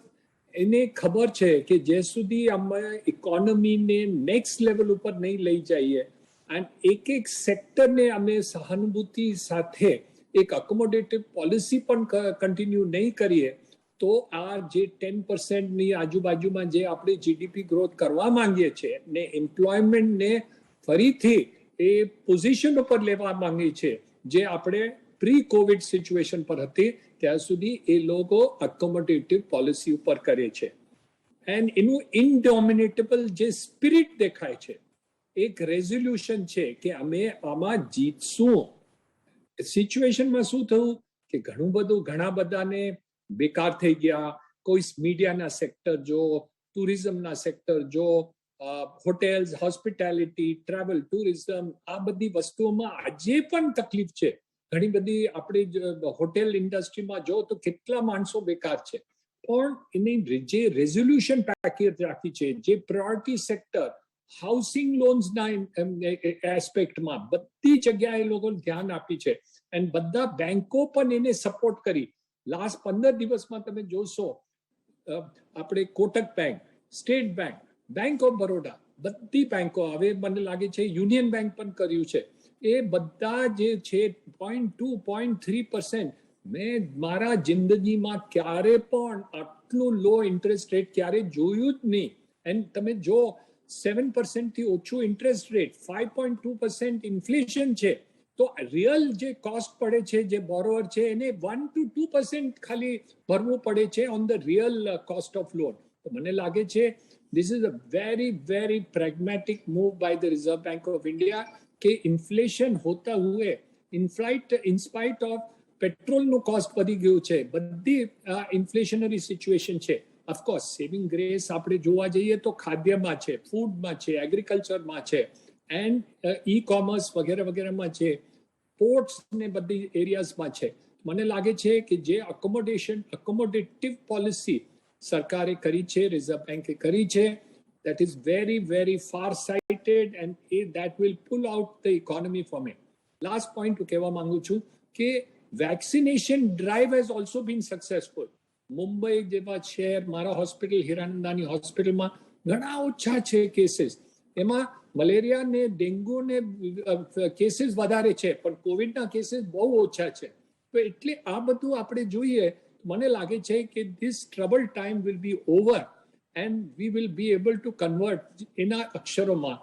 એને ખબર છે કે જ્યાં સુધી અમે ઇકોનોમીને નેક્સ્ટ લેવલ ઉપર નહીં લઈ જઈએ અને એક સેક્ટરને અમે સહાનુભૂતિ સાથે એક અકોમોડેટિવ પોલિસી પણ કન્ટિન્યુ નહીં કરીએ તો આ જે 10%ની આજુબાજુમાં જે આપણે GDP ગ્રોથ કરવા માંગીએ છીએ ને એમ્પ્લોયમેન્ટને ફરીથી એ પોઝિશન ઉપર લેવા માંગીએ છીએ જે આપણે પ્રી કોવિડ સિચ્યુએશન પર હતી ત્યાં સુધી એ લોકો અકોમોડેટિવ પોલિસી ઉપર કરે છે. એન્ડ એનું ઇનડોમિનેટેબલ જે સ્પિરિટ દેખાય છે, એક રેઝોલ્યુશન છે કે અમે આમાં જીતશું. સિચ્યુએશનમાં શું થયું કે ઘણા બધાને બેકાર થઈ ગયા. કોઈ મીડિયાના સેક્ટર જો, ટુરિઝમના સેક્ટર જો, હોટેલ્સ, હોસ્પિટાલિટી, ટ્રાવેલ, ટુરિઝમ, આ બધી વસ્તુઓમાં આજે પણ તકલીફ છે. ઘણી બધી આપણી હોટેલ ઇન્ડસ્ટ્રીમાં જો તો કેટલા માણસો બેકાર છે. પણ એની જે રેઝોલ્યુશન પેકેજ રાખી છે, જે પ્રાયોરિટી સેક્ટર હાઉસિંગ લોન્સના એસ્પેક્ટમાં બધી જગ્યાએ લોકો ધ્યાન આપી છે અને બધા બેંકો પણ એને સપોર્ટ કરી. લાસ્ટ 15 દિવસમાં તમે જોશો આપણે Kotak bank, state bank, bank of Baroda, બધી બેંકો, હવે મને લાગે છે યુનિયન બેંક પણ કર્યું છે, એ બધા જે છે 0.2, 0.3%. મેં મારા જિંદગીમાં ક્યારે પણ આટલું લો ઇન્ટરેસ્ટ રેટ ક્યારે જોયું જ નહીં. એન્ડ તમે જો 7% થી ઓછું ઇન્ટરેસ્ટ રેટ, 5.2% ઇન્ફ્લેશન છે, તો રિયલ જે કોસ્ટ પડે છે જે બોરોવર છે એને 1 to 2% ખાલી ભરવું પડે છે on the real cost of loan. તો મને લાગે છે this is a very very pragmatic move by the Reserve Bank of India કે ઇન્ફ્લેશન હોતા હુએ in spite of પેટ્રોલનું કોસ્ટ વધી ગયું છે, બધી ઇન્ફ્લેશનરી સિચ્યુએશન છે. ઓફકોર્સ સેવિંગ ગ્રેસ આપણે જોવા જઈએ તો ખાદ્યમાં છે, ફૂડમાં છે, એગ્રીકલ્ચરમાં છે, એન્ડ ઈ કોમર્સ વગેરે વગેરેમાં છે, પોર્ટ્સ ને બધી એરિયાઝમાં છે. મને લાગે છે કે જે અકોમોડેટિવ પોલિસી સરકારે કરી છે, રિઝર્વ બેન્કે કરી છે, that is very very far sighted and that will pull out the economy from it. Last point હું કહેવા માંગુ છું કે vaccination drive has also been successful. Mumbai જેવા શહેર, મારા હોસ્પિટલ હિરાનંદાની હોસ્પિટલમાં ઘણા ઓછા છે કેસીસ. એમાં મલેરિયા ને ડેન્ગ્યુ ને કેસીસ વધારે છે, પણ કોવિડના કેસીસ બહુ ઓછા છે. તો એટલે આ બધું આપણે જોઈએ, મને લાગે છે કે this troubled time will be over and we will be able to convert એના અક્ષરોમાં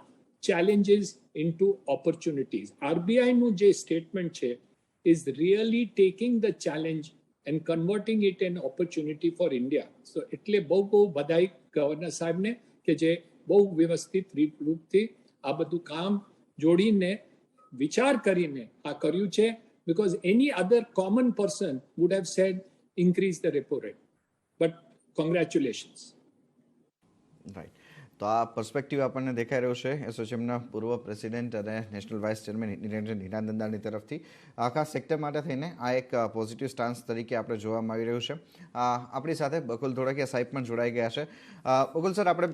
challenges into opportunities. RBI નું જે સ્ટેટમેન્ટ છે is really taking the challenge and converting it an opportunity for India. So એટલે બહુ બધાઈ governor સાહેબને કે જે બહુ વ્યવસ્થિત રૂપથી આ બધું કામ જોડીને વિચાર કરીને આ કર્યું છે, because any other common person would have said increase the repo rate. But congratulations. Right. તો આ પર્સપેક્ટિવ આપણને દેખાઈ રહ્યો છે એસોસિએશનના પૂર્વ પ્રેસિડેન્ટ અને નેશનલ વાઇસ ચેરમેન નિરંજન હિરાનંદાની તરફથી. આખા સેક્ટર માટે થઈને આ એક પોઝિટિવ સ્ટાન્સ તરીકે આપણે જોવામાં આવી રહ્યું છે. આપણી સાથે બકુલ ધોળકિયા સાહેબ પણ જોડાઈ ગયા છે. બકુલ સર, આપણે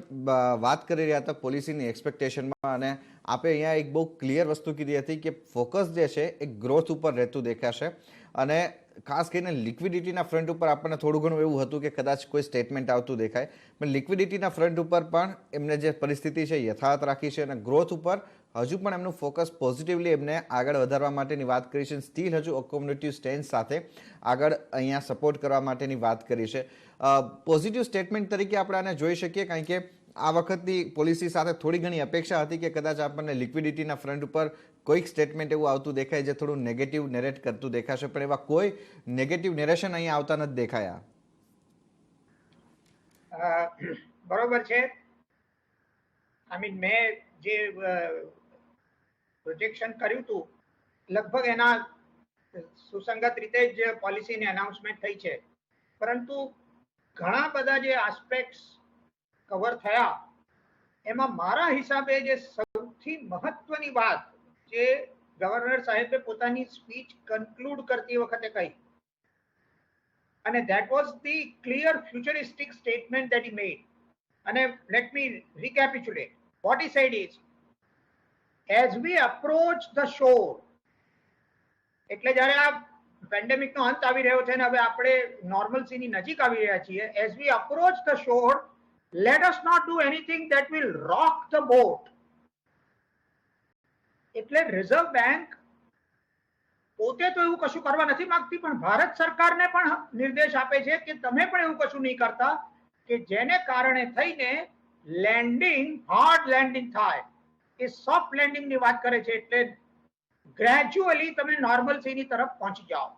વાત કરી રહ્યા હતા પોલિસીની એક્સપેક્ટેશનમાં, અને આપે અહીંયા એક બહુ ક્લિયર વસ્તુ કીધી હતી કે ફોકસ જે છે એ ગ્રોથ ઉપર રહેતું દેખાશે, અને ખાસ કરીને લિક્વિડિટીના ફ્રન્ટ ઉપર આપણને થોડું ઘણું એવું હતું કે કદાચ કોઈ સ્ટેટમેન્ટ આવતું દેખાય, પણ લિક્વિડિટીના ફ્રન્ટ ઉપર પણ એમને જે પરિસ્થિતિ છે યથાવત રાખી છે, અને ગ્રોથ ઉપર હજુ પણ એમનું ફોકસ પોઝિટિવલી એમને આગળ વધારવા માટેની વાત કરી છે. સ્ટીલ હજુ અકોમોડેટિવ સ્ટેન્સ સાથે આગળ અહીંયા સપોર્ટ કરવા માટેની વાત કરી છે. પોઝિટિવ સ્ટેટમેન્ટ તરીકે આપણે આને જોઈ શકીએ, કારણ કે આ વખતની પોલિસી સાથે થોડી ઘણી અપેક્ષા હતી કે કદાચ આપણને લિક્વિડિટીના ફ્રન્ટ ઉપર કોઈક સ્ટેટમેન્ટ એવું આવતું દેખાય જે થોડું નેગેટિવ નેરેટ કરતું દેખાશે, પણ એવા કોઈ નેગેટિવ નેરેશન અહીંયા આવતા નથી દેખાયા. બરોબર છે. મેં જે પ્રોજેક્શન કર્યું હતું લગભગ એના સુસંગત રીતે જ પોલિસીની અનાઉન્સમેન્ટ થઈ છે, પરંતુ ઘણા બધા જે આસ્પેક્ટ્સ કવર થયા એમાં મારા હિસાબે જે સૌથી મહત્વની વાત જે ગવર્નર સાહેબે પોતાની સ્પીચ કન્ક્લુડ કરતી વખતે કહી, અને that was the clear futuristic statement that he made. And let me recapitulate. What he said is, as we approach the shore, એટલે જ્યારે આ પેન્ડેમિક નો અંત આવી રહ્યો છે ને હવે આપણે નોર્મલસીની નજીક આવી રહ્યા છીએ, as we approach the shore, let us not do anything that will rock the boat. એટલે રિઝર્વ બેંક પોતે તો એવું કશું કરવા નથી માંગતી, પણ ભારત સરકારને પણ નિર્દેશ આપે છે કે તમે પણ એવું કશું નહીં કરતા કે જેને કારણે થઈને લેન્ડિંગ, હાર્ડ લેન્ડિંગ થાય. એ સોફ્ટ લેન્ડિંગ ની વાત કરે છે, એટલે ગ્રેજ્યુઅલી તમે નોર્મલસીની તરફ પહોંચી જાઓ.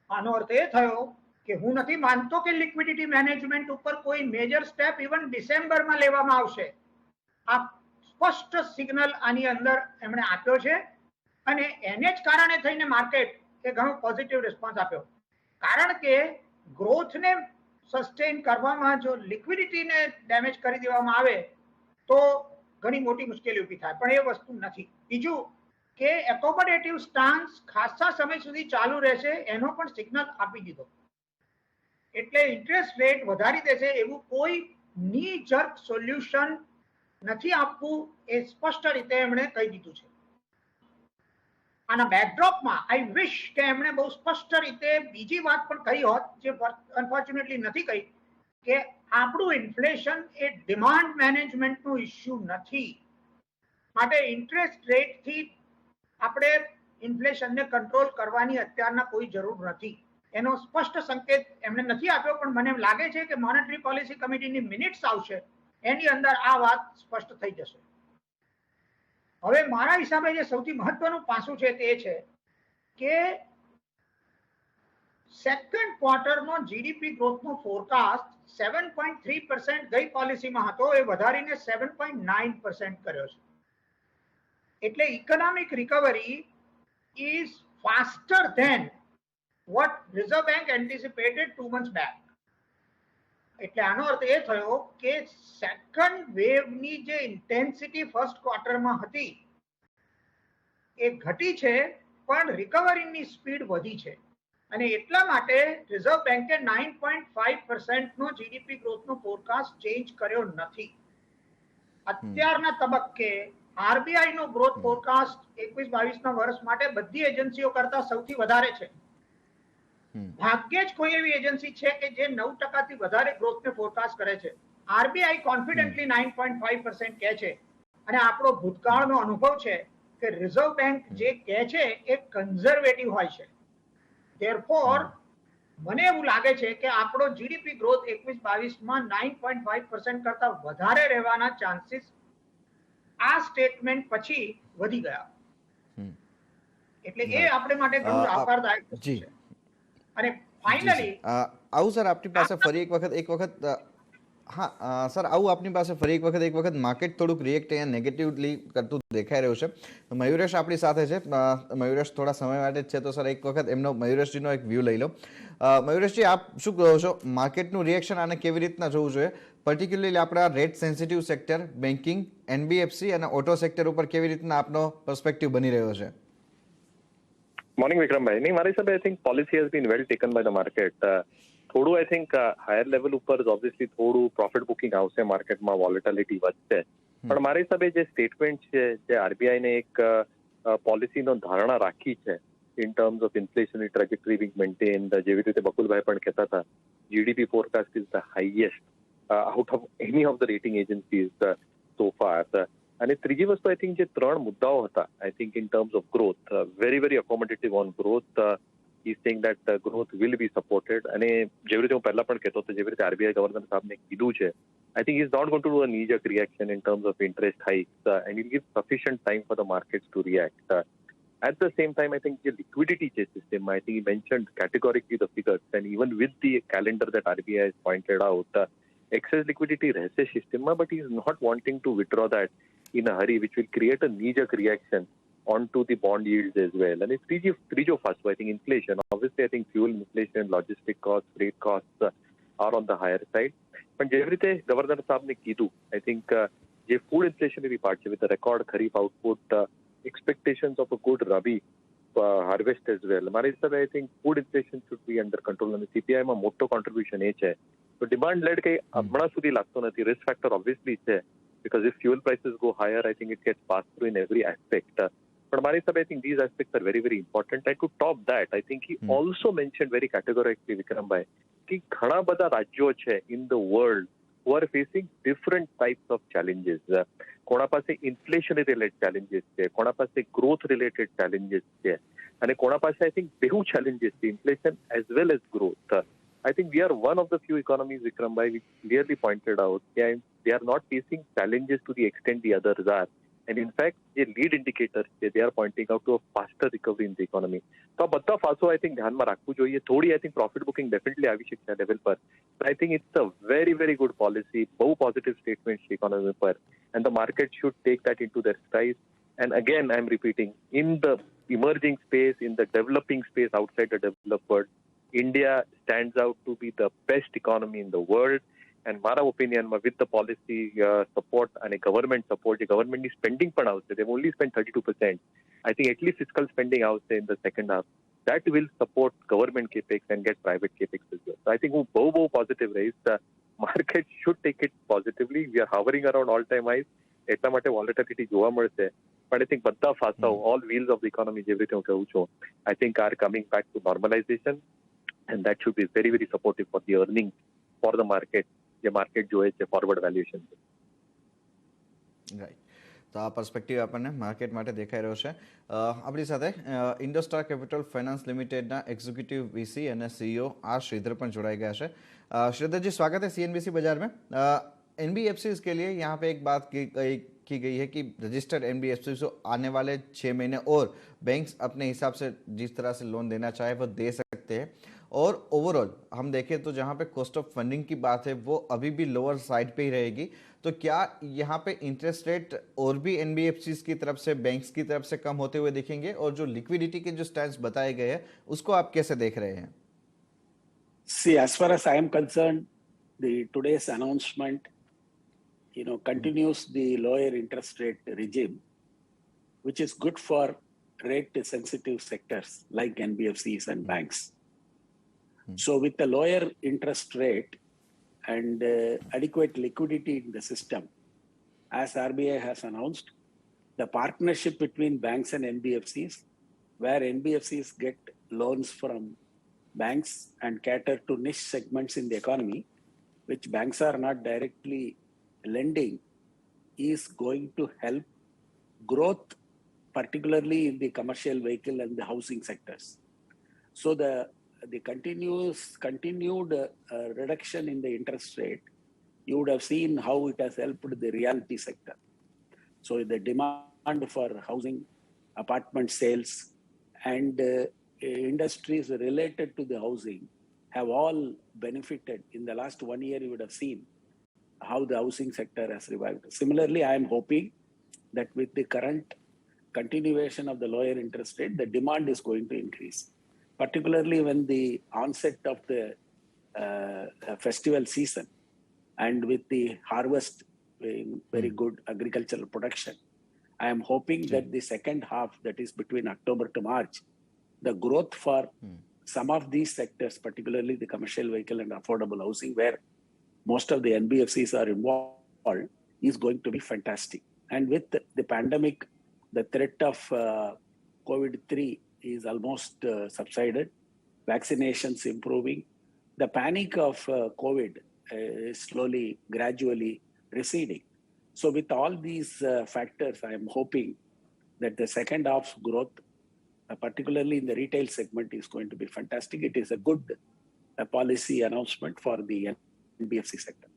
આનો અર્થ એ થયો કે હું નથી માનતો કે લિક્વિડિટી મેનેજમેન્ટ ઉપર કોઈ મેજર સ્ટેપ ઇવન ડિસેમ્બરમાં લેવામાં આવશે. આ સ્પષ્ટ સિગ્નલ આની અંદર એમણે આપ્યો છે, અને એને જ કારણે થઈને માર્કેટ એ ઘણો પોઝિટિવ રિસ્પોન્સ આપ્યો. કારણ કે ગ્રોથને સસ્ટેન કરવામાં જો લિક્વિડિટીને ડેમેજ કરી દેવામાં આવે તો ઘણી મોટી મુશ્કેલી ઊભી થાય, પણ એ વસ્તુ નથી. બીજું કે એકોમોડેટિવ સ્ટાન્સ ખાસા સમય સુધી ચાલુ રહેશે એનો પણ સિગ્નલ આપી દીધો. એટલે ઇન્ટરેસ્ટ રેટ વધારી દેશે એવું કોઈ ની જર્ક સોલ્યુશન નથી આપવું એ સ્પષ્ટ રીતે એમણે કહી દીધું છે. આના બેકડ્રોપમાં આઈ વિશ કે એમણે બહુ સ્પષ્ટ રીતે બીજી વાત પણ કહી હોત જે અનફોર્ચ્યુનેટલી નથી કહી કે આપણું ઇન્ફ્લેશન એ ડિમાન્ડ મેનેજમેન્ટનું ઇશ્યુ નથી, માટે ઇન્ટરેસ્ટ રેટથી આપણે ઇન્ફ્લેશનને કંટ્રોલ કરવાની અત્યારના કોઈ જરૂર નથી. એનો સ્પષ્ટ સંકેત એમણે નથી આપ્યો, પણ મને એમ લાગે છે કે મોનેટરી પોલિસી કમિટીની મિનિટ્સ આવશે એની અંદર આ વાત સ્પષ્ટ થઈ જશે. હવે મારા હિસાબે જે સૌથી મહત્વનું પાસું છે તે છે કે સેકન્ડ ક્વાર્ટરનો જીડીપી ગ્રોથનો ફોરકાસ્ટ 7.3% ગઈ પોલિસીમાં હતો, એ વધારીને 7.9% કર્યો છે. એટલે economic recovery is faster than what Reserve Bank anticipated 2 months back. એટલે આનો અર્થ એ થયો કે સેકન્ડ વેવની જે ઇન્ટેન્સિટી ફર્સ્ટ ક્વાર્ટરમાં હતી એ ઘટી છે, પણ રિકવરીની સ્પીડ વધી છે. અને એટલા માટે રિઝર્વ બેન્કે 9.5% નો જીડીપી ગ્રોથનો ફોરકાસ્ટ ચેન્જ કર્યો નથી. અત્યારના તબક્કે આરબીઆઈ નો ગ્રોથ ફોરકાસ્ટ 21-22 ના વર્ષ માટે બધી એજન્સીઓ કરતા સૌથી વધારે છે. ભાગ્યે જ કોઈ એવી એજન્સી છે કે જે 9% થી વધારે ગ્રોથને ફોરકાસ્ટ કરે છે. આરબીઆઈ કોન્ફિડન્ટલી 9.5% કહે છે, અને આપણો ભૂતકાળનો અનુભવ છે કે રિઝર્વ બેંક જે કહે છે એ કન્ઝર્વેટિવ હોય છે. ધેરફોર મને એવું લાગે છે કે આપણો જીડીપી ગ્રોથ 21-22 માં 9.5% કરતા વધારે રહેવાના ચાન્સીસ આ સ્ટેટમેન્ટ પછી વધી ગયા. એટલે એ આપણે માટે ઘણું આવકારદાયક છે. અને ફાઇનલી આવું સર આપની પાસે ફરી એક વખત હા સર આવું આપની પાસે ફરી એક વખત માર્કેટ થોડુંક રિએક્ટ અહીંયા નેગેટિવલી કરતું દેખાઈ રહ્યું છે. મયુરેશ આપણી સાથે છે. મયુરેશ થોડા સમય માટે જ છે, તો સર એક વખત એમનો મયુરેશજીનો એક વ્યૂ લઈ લો. મયુરેશજી, આપ શું કહો છો, માર્કેટનું રિએક્શન આને કેવી રીતના જોવું જોઈએ, પર્ટિક્યુલરલી આપણા rate sensitive sector, banking, NBFC અને ઓટો સેક્ટર ઉપર કેવી રીતના આપનો પર્સપેક્ટિવ બની રહ્યો છે? મોર્નિંગ વિક્રમભાઈ. નહીં, મારી હિસાબે I think policy has been well taken by the market. થોડું આઈ થિંક હાયર લેવલ ઉપર ઓબ્વિયસલી થોડું પ્રોફિટ બુકિંગ આવશે, માર્કેટમાં વોલેટિલિટી વધશે, પણ મારી હિસાબે જે સ્ટેટમેન્ટ છે, જે આરબીઆઈને એક પોલિસીનો ધારણા રાખી છે in terms of inflationary trajectory being maintained, જેવી રીતે બકુલભાઈ પણ કહેતા હતા, GDP forecast is the highest out of any of the rating agencies so far. અને ત્રીજી વસ્તુ આઈ થિંક જે ત્રણ મુદ્દાઓ હતા, I think in terms of growth, very accommodative on growth, is saying that growth will be supported. અને જેવી રીતે હું પહેલા પણ કહેતો હતો, જેવી રીતે આરબીઆઈ ગવર્નર સાહેબને કીધું છે, I think is not going to do a knee-jerk reaction in terms of interest hikes, and it gives sufficient time for the markets to react. At the same time, I think the liquidity system, I think he mentioned categorically the figures, and even with the calendar that RBI has pointed out, excess liquidity રહેશે સિસ્ટમમાં, but he is not wanting to withdraw that in a hurry, which will create a knee-jerk reaction onto the bond yields as well. And it's ત્રીજો fast, I think inflation. Obviously, I think fuel inflation, logistic costs, freight costs are on the higher side. પણ જેવી રીતે governor સાહેબને કીધું, I think જે food ઇન્ફ્લેશનરી part છે, with the record kharif output, expectations of a good Rabi harvest as well. મારા હિસાબે I think food inflation should be under control, અને CPI માં મોટો કોન્ટ્રીબ્યુશન એ છે. તો ડિમાન્ડ લેડ કંઈ હમણાં સુધી લાગતો નથી. રિસ્ક ફેક્ટર ઓબ્વિયસલી છે, because if fuel prices go higher, I think it gets passed through in every aspect. But મારી હિસાબે I think these aspects are very important. And to top that, I think he also mentioned very categorically, Vikrambai, કે ઘણા બધા રાજ્યો છે in the world who are facing different types of challenges. કોના પાસે inflation related challenges છે, કોના પાસે ગ્રોથ રિલેટેડ challenges છે, અને કોના પાસે I think બેઉ challenges છે, inflation as well as growth. I think we are one of the few economies, Vikrambai, which clearly pointed out that they are not facing challenges to the extent the others are. And in fact, the lead indicators, they are pointing out to a faster recovery in the economy. So આ બધા ફાસો I think ધ્યાનમાં રાખવું જોઈએ. થોડી I think profit booking definitely આવી શકશે આ level પર. But I think it's a very good policy, બહુ positive statements છે economy પર. And the market should take that into their stride. And again, I'm repeating, in the emerging space, in the developing space outside the developed world, India stands out to be the best economy in the world. And મારા ઓપિનિયનમાં with the policy support અને government support, જે ગવર્મેન્ટની spending પણ આવશે, they only spend 32%. I think at least fiscal spending આવશે in the second half. That will support government capex and get private capex as well. So I think હું બહુ positive રહીશ. Market should take it positively. We are hovering around all-time highs. એટલા માટે volatility જોવા મળશે. પણ I think બધા ફાસાઓ, all wheels of the economy, જેવી રીતે હું કહું છું, I think are coming back to normalization, and that should be very, very supportive for the earnings for the market. જે માર્કેટ જોએ છે ફોરવર્ડ વેલ્યુએશન. રાઈટ, તો આ પર્સપેક્ટિવ આપણને માર્કેટ માટે દેખાઈ રહ્યો છે. આપણી સાથે ઇન્ડોસ્ટાર કેપિટલ ફાઇનાન્સ લિમિટેડના એક્ઝિક્યુટિવ વીસી અને સીईओ आर श्रीधर પણ જોડાઈ ગયા છે. श्रीधर जी, स्वागत है सीएनबीसी बाजार में. एनबीएफसीज के लिए यहाँ पे एक बात की गई है कि रजिस्टर्ड एनबीएफसी को आने वाले 6 महीने और बैंक्स अपने हिसाब से जिस तरह से लोन देना चाहे वो दे सकते हैं. और ओवरऑल हम देखें तो जहाँ पे कॉस्ट ऑफ फंडिंग की बात है वो अभी भी लोअर साइड पे ही रहेगी. तो क्या यहाँ पे इंटरेस्ट रेट और भी एनबीएफसीज की तरफ से, बैंक्स की तरफ से कम होते हुए दिखेंगे? और जो लिक्विडिटी के जो स्टैंड्स बताए गए हैं उसको आप कैसे देख रहे हैं? See, as far as I am concerned, today's announcement, continues the lower interest rate regime, which is good for rate-sensitive sectors like NBFCs and banks. So, with the lower interest rate and adequate liquidity in the system, as RBI has announced, the partnership between banks and NBFCs, where NBFCs get loans from banks and cater to niche segments in the economy, which banks are not directly lending, is going to help growth, particularly in the commercial vehicle and the housing sectors. So the continued reduction in the interest rate, you would have seen how it has helped the realty sector. So the demand for housing, apartment sales, and industries related to the housing have all benefited. In the last 1 year, you would have seen how the housing sector has revived. Similarly, I am hoping that with the current continuation of the lower interest rate, the demand is going to increase, particularly when the onset of the festival season and with the harvest in very good agricultural production. I am hoping that the second half, that is between October to March, the growth for some of these sectors, particularly the commercial vehicle and affordable housing, where most of the NBFCs are involved, is going to be fantastic. And with the pandemic, the threat of COVID-3 is almost subsided, vaccinations improving. The panic of COVID is slowly, gradually receding. So with all these factors, I am hoping that the second half's growth, particularly in the retail segment, is going to be fantastic. It is a good policy announcement for the NBFC sector.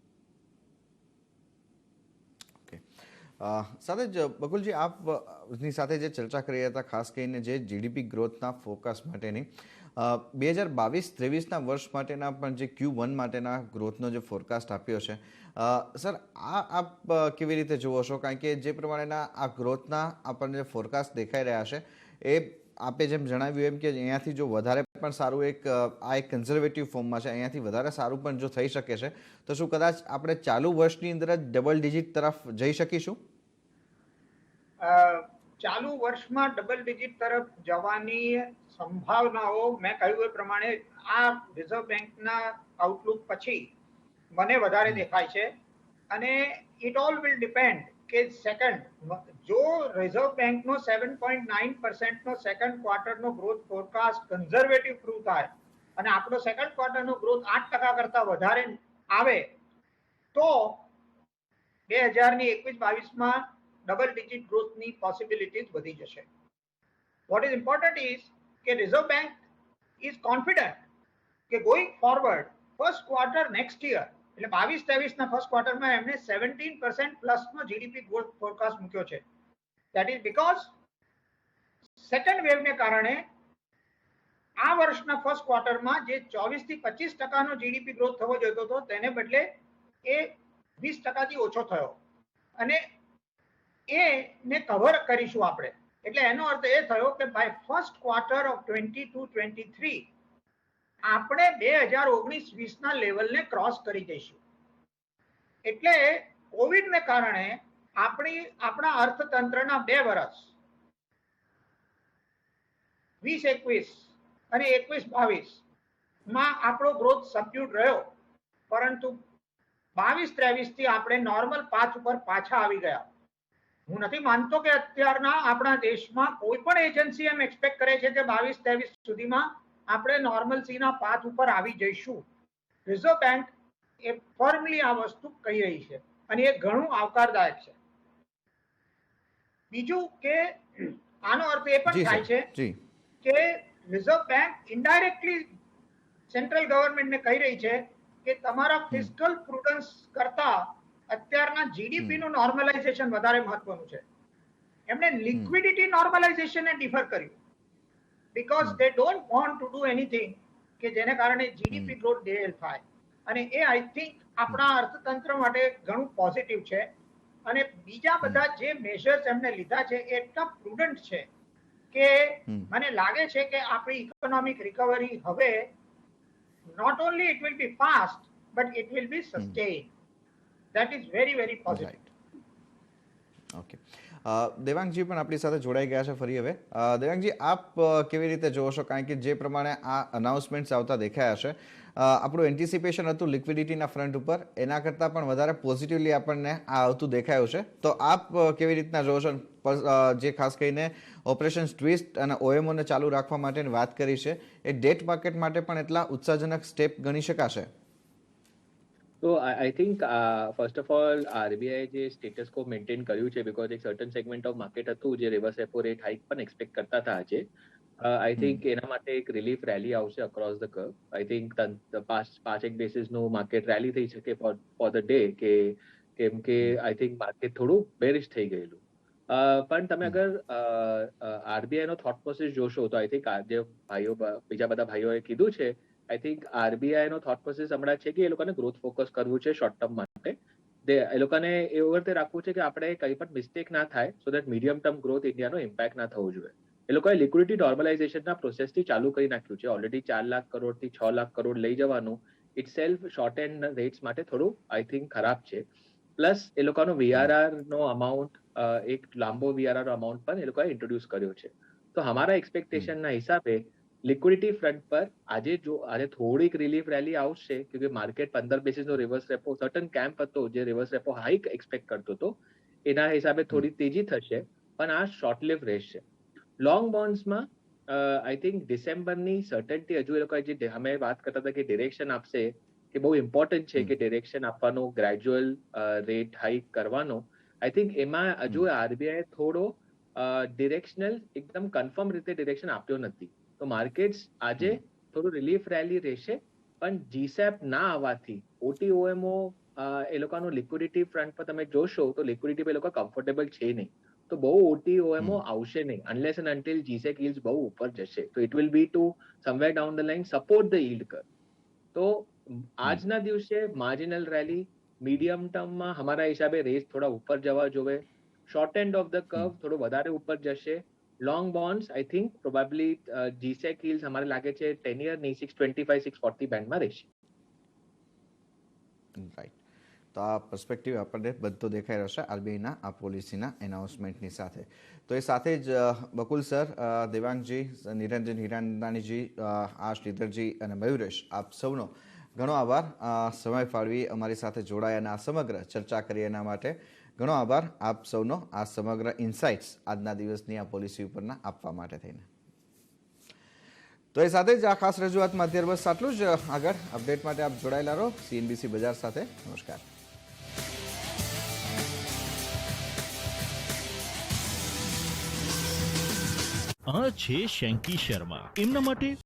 સાથે જ બકુલજી, આપની સાથે જે ચર્ચા કરી રહ્યા હતા ખાસ કરીને જે જીડીપી ગ્રોથના ફોકસ માટેની 2022-23ના વર્ષ માટેના પણ જે Q1 માટેના ગ્રોથનો જે ફોરકાસ્ટ આપ્યો છે, સર આપ કેવી રીતે જુઓ છો? કારણ કે જે પ્રમાણેના આ ગ્રોથના આપણને જે ફોરકાસ્ટ દેખાઈ રહ્યા છે એ આપે જેમ જણાવ્યું એમ કે અહીંયાથી જો વધારે પણ સારું આ એક કન્ઝર્વેટિવ ફોર્મમાં છે, અહીંયાથી વધારે સારું પણ જો થઈ શકે છે તો શું કદાચ આપણે ચાલુ વર્ષની અંદર જ ડબલ ડિજિટ તરફ જઈ શકીશું? ચાલુ વર્ષમાં ડબલ ડિજિટ તરફ જવાની સંભાવનાઓ મેં કહ્યું એ પ્રમાણે આ રિઝર્વ બેંકના આઉટલુક પછી મને વધારે દેખાય છે. અને ઇટ ઓલ વિલ ડિપેન્ડ કે સેકન્ડ જો રિઝર્વ બેંકનો 7.9% સેકન્ડ ક્વાર્ટરનો ગ્રોથ ફોરકાસ્ટ કન્ઝર્વેટિવ પ્રૂવ થાય અને આપણો સેકન્ડ ક્વાર્ટરનો ગ્રોથ 8% કરતા વધારે આવે તો 2021-22માં ડબલ ડિજિટ ગ્રોથની પોસિબિલિટીઝ વધી જશે. વોટ ઇઝ ઇમ્પોર્ટન્ટ ઇઝ કે રિઝર્વ બેંક ઇઝ કોન્ફિડન્ટ કે going forward first quarter next year એટલે 22-23ના ફર્સ્ટ ક્વાર્ટરમાં એમણે 17% પ્લસનો જીડીપી ગ્રોથ ફોરકાસ્ટ મૂક્યો છે. ધેટ ઇઝ બીકોઝ સેકન્ડ વેવને કારણે આ વર્ષના ફર્સ્ટ ક્વાર્ટરમાં જે 24-25%નો જીડીપી ગ્રોથ થવો જોઈતો હતો તેને બદલે એ 20%થી ઓછો થયો અને એને કવર કરીશું આપણે. એટલે એનો અર્થ એ થયો કે બાય ફર્સ્ટ ક્વાર્ટર ઓફ 22-23 આપણે 2019-20ના લેવલને ક્રોસ કરી જઈશું. એટલે કોવિડને કારણે આપણા અર્થતંત્રના 2 વર્ષ 20-21 અને 21-22 માં આપણો ગ્રોથ સબ્ડ્યુડ રહ્યો, પરંતુ 22-23 થી આપણે નોર્મલ પાથ ઉપર પાછા આવી ગયા. હું નથી માનતો કે અત્યારના આપણા દેશમાં કોઈ પણ એજન્સી એમ એક્સપેક્ટ કરે છે કે 22-23 સુધીમાં આપણે નોર્મલસીના પાથ ઉપર આવી જઈશું. રિઝર્વ બેંક એ ફર્મલી આ વસ્તુ કહી રહી છે અને એ ઘણું આવકારદાયક છે. બીજું કે આનો અર્થ એ પણ થાય છે કે રિઝર્વ બેંક ઇનડાયરેક્ટલી સેન્ટ્રલ ગવર્મેન્ટને કહી રહી છે કે તમારા ફિસ્કલ પ્રુડન્સ કરતા અત્યારના જીડીપી નું નોર્મલાઇઝેશન વધારે મહત્વનું છે. એમણે લિક્વિડિટી નોર્મલાઇઝેશનને ડિફર કર્યું because they don't want to do anything કે જેને કારણે જીડીપી ગ્રોથ ડેલ થાય, અને એ આઈ થિંક આપણા અર્થતંત્ર માટે ઘણું પોઝિટિવ છે. અને બીજા બધા જે મેજર્સ એમને લીધા છે એ એટલા પ્રુડન્ટ છે કે મને લાગે છે કે આપણી ઇકોનોમિક રિકવરી હવે not only it will be fast but it will be sustained. That is very very positive. Okay, દેવાંગજી પણ આપણી સાથે જોડાઈ ગયા છે ફરી. હવે દેવાંગજી, આપ કેવી રીતે જોવો છો? કારણ કે જે પ્રમાણે આ અનાઉન્સમેન્ટ્સ આવતા દેખાયા છે, આપણું એન્ટિસિપેશન હતું લિક્વિડિટીના ફ્રન્ટ ઉપર, એના કરતાં પણ વધારે પોઝિટિવલી આપણને આ આવતું દેખાયું છે. તો આપ કેવી રીતના જોવો છો? જે ખાસ કરીને ઓપરેશન ટ્વિસ્ટ અને ઓએમઓને ચાલુ રાખવા માટેની વાત કરી છે, એ ડેટ માર્કેટ માટે પણ એટલા ઉત્સાહજનક સ્ટેપ ગણી શકાશે? તો I think first of all RBI જે સ્ટેટસ કો મેન્ટેન કર્યું છે, બીકોઝ એક સર્ટન સેગમેન્ટ ઓફ માર્કેટ હતું જે રિવર્સ રેપો રેટ હાઇક પણ એક્સપેક્ટ કરતા હતા આજે. આઈ થિંક એના માટે એક રિલીફ રેલી આવશે across the curve. I think 5-1 બેસિસનું માર્કેટ રેલી થઈ શકે ફોર ધ ડે, કેમ કે આઈ થિંક માર્કેટ થોડું બેરિશ થઈ ગયેલું. પણ તમે અગર આરબીઆઈ નો થોટ પ્રોસેસ જોશો તો આઈ થિંક જે બીજા બધા ભાઈઓએ કીધું છે, આઈ થિંક આરબીઆઈ નો થોટ પ્રોસેસ હમણાં છે કે એ લોકોને ગ્રોથ ફોકસ કરવું છે શોર્ટ ટર્મ માટે. એ લોકોને એવું રીતે રાખવું છે કે આપણે કઈ પણ મિસ્ટેક ના થાય, so that medium term growth ઇન્ડિયાનો ઇમ્પેક્ટ ના થવું જોઈએ. એ લોકોએ લિક્વિડિટી નોર્મલાઇઝેશનના પ્રોસેસથી ચાલુ કરી નાખ્યું છે. ઓલરેડી 4 લાખ કરોડથી 6 લાખ કરોડ લઈ જવાનું it self short and rates માટે થોડું આઈ થિંક ખરાબ છે. પ્લસ એ લોકોનો વીઆરઆર નો અમાઉન્ટ, એક લાંબો વીઆરઆર અમાઉન્ટ પણ એ લોકોએ ઇન્ટ્રોડ્યુસ કર્યો છે. તો અમારા એક્સપેક્ટેશનના હિસાબે લિક્વિડિટી ફ્રન્ટ પર આજે થોડીક રિલીફ રેલી આવશે, કે માર્કેટ 15 બેસિસનો રિવર્સ રેપો સર્ટન કેમ્પ હતો જે રિવર્સ રેપો હાઇક એક્સપેક્ટ કરતો હતો, એના હિસાબે થોડી તેજી થશે, પણ આ શોર્ટ લિવ રહેશે. લોંગ બોન્ડ્સમાં આઈ થિંક ડિસેમ્બરની સર્ટનટી હજુ એ લોકો જે અમે વાત કરતા હતા કે ડિરેક્શન આપશે, કે બહુ ઇમ્પોર્ટન્ટ છે કે ડિરેક્શન આપવાનો, ગ્રેજ્યુઅલ રેટ હાઇક કરવાનો. આઈ થિંક એમાં હજુ આરબીઆઈ થોડો ડિરેક્શનલ એકદમ કન્ફર્મ રીતે ડિરેક્શન આપ્યો નથી. તો માર્કેટ્સ આજે થોડું રિલીફ રેલી રહેશે, પણ જીસેપ ના આવવાથી ઓટીઓએમઓ એ લોકોનું લિક્વિડિટી ફ્રન્ટ પર તમે જોશો તો લિક્વિડિટી પર એ લોકો કમ્ફર્ટેબલ છે નહીં. તો બહુ ઓટીઓએમઓ આવશે નહીં unless and until G-sec yields બહુ ઉપર જશે. તો it will be to somewhere down the line support the yield curve. તો આજના દિવસે માર્જિનલ રેલી, મીડિયમ ટર્મમાં અમારા હિસાબે રેસ થોડા ઉપર જવા જોવે. Short end of the curve થોડો વધારે ઉપર જશે. Long bonds I think probably G Sec yields અમારે લાગે છે 10 year ની 625-640 બેન્ડમાં રહેશે. રાઈટ, તો આ પર્સપેક્ટિવ આપણને બધો દેખાઈ રહેશે આરબીઆઈના આ પોલિસીના એનાઉન્સમેન્ટની સાથે. તો એ સાથે જ બકુલ સર, દેવાંગજી, નિરંજન હિરાનંદાણીજી, આ શ્રીધરજી અને મયુરેશ, આપ સૌનો ઘણો આભાર સમય ફાળવી અમારી સાથે જોડાયા અને આ સમગ્ર ચર્ચા કરી એના માટે ઘણો આભાર આપ સૌનો, આ સમગ્ર ઇન્સાઇટ્સ આજના દિવસની આ પોલિસી ઉપરના આપવા માટે થઈને. તો એ સાથે જ આ ખાસ રજૂઆતમાં અત્યારે બસ આટલું જ. આગળ અપડેટ માટે આપ જોડાયેલા રહો સીએનબીસી બજાર સાથે. નમસ્કાર. આ છે શેન્કી શર્મા. એમના માટે